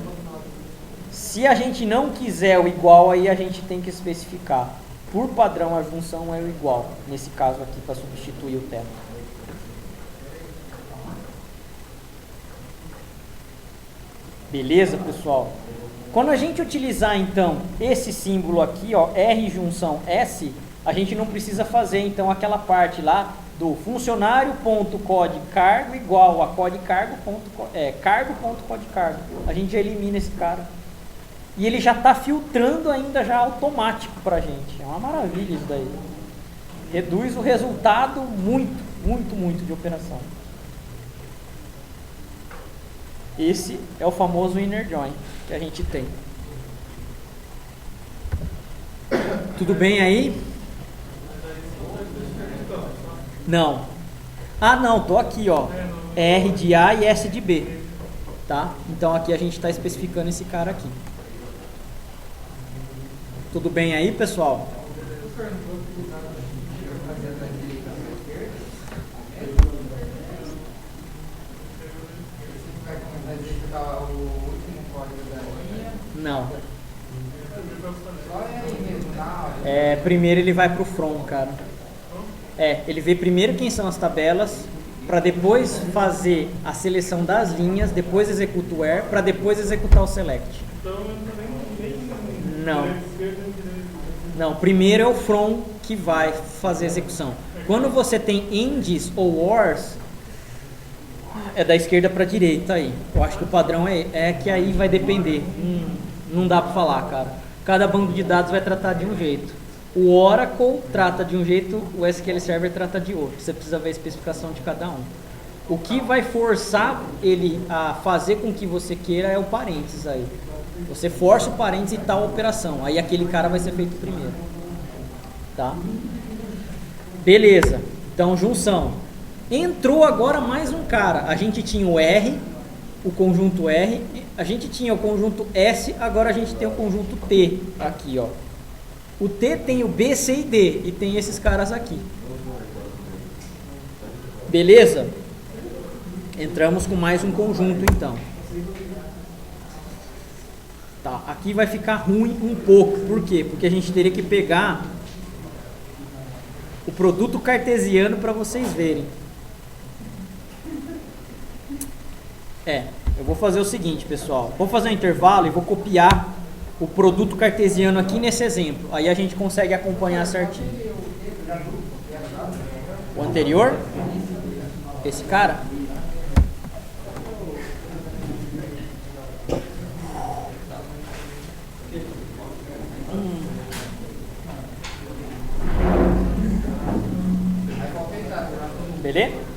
se a gente não quiser o igual, aí a gente tem que especificar. Por padrão, a junção é o igual, nesse caso aqui, para substituir o teto. Beleza, pessoal? Quando a gente utilizar, então, esse símbolo aqui, ó, R junção S, a gente não precisa fazer, então, aquela parte lá do funcionário.codecargo igual a cargo.codecargo. A gente já elimina esse cara. E ele já está filtrando ainda já automático para a gente. É uma maravilha isso daí. Reduz o resultado muito de operação. Esse é o famoso inner join que a gente tem. Tudo bem aí? Não. Ah, não, tô aqui, ó. R de A e S de B. Tá? Então aqui a gente está especificando esse cara aqui. Tudo bem aí, pessoal? Não. Primeiro ele vai para o from, cara. Ele vê primeiro quem são as tabelas, para depois fazer a seleção das linhas, depois executa o where, para depois executar o select. Não, primeiro é o from que vai fazer a execução. Quando você tem ends ou ors, é da esquerda para a direita aí. Eu acho que o padrão é que aí vai depender. Não dá para falar, cara. Cada banco de dados vai tratar de um jeito. O Oracle trata de um jeito, o SQL Server trata de outro. Você precisa ver a especificação de cada um. O que vai forçar ele a fazer com que você queira é o parênteses aí. Você força o parênteses e tal operação. Aí aquele cara vai ser feito primeiro. Tá? Beleza. Então, junção. Entrou agora mais um cara. A gente tinha o R, o conjunto R. A gente tinha o conjunto S, agora a gente tem o conjunto T aqui, ó. O T tem o B, C e D, e tem esses caras aqui. Beleza? Entramos com mais um conjunto, então. Tá, aqui vai ficar ruim um pouco. Por quê? Porque a gente teria que pegar o produto cartesiano para vocês verem. Eu vou fazer o seguinte, pessoal. Vou fazer um intervalo e vou copiar o produto cartesiano aqui nesse exemplo. Aí a gente consegue acompanhar certinho. O anterior? Esse cara? Beleza?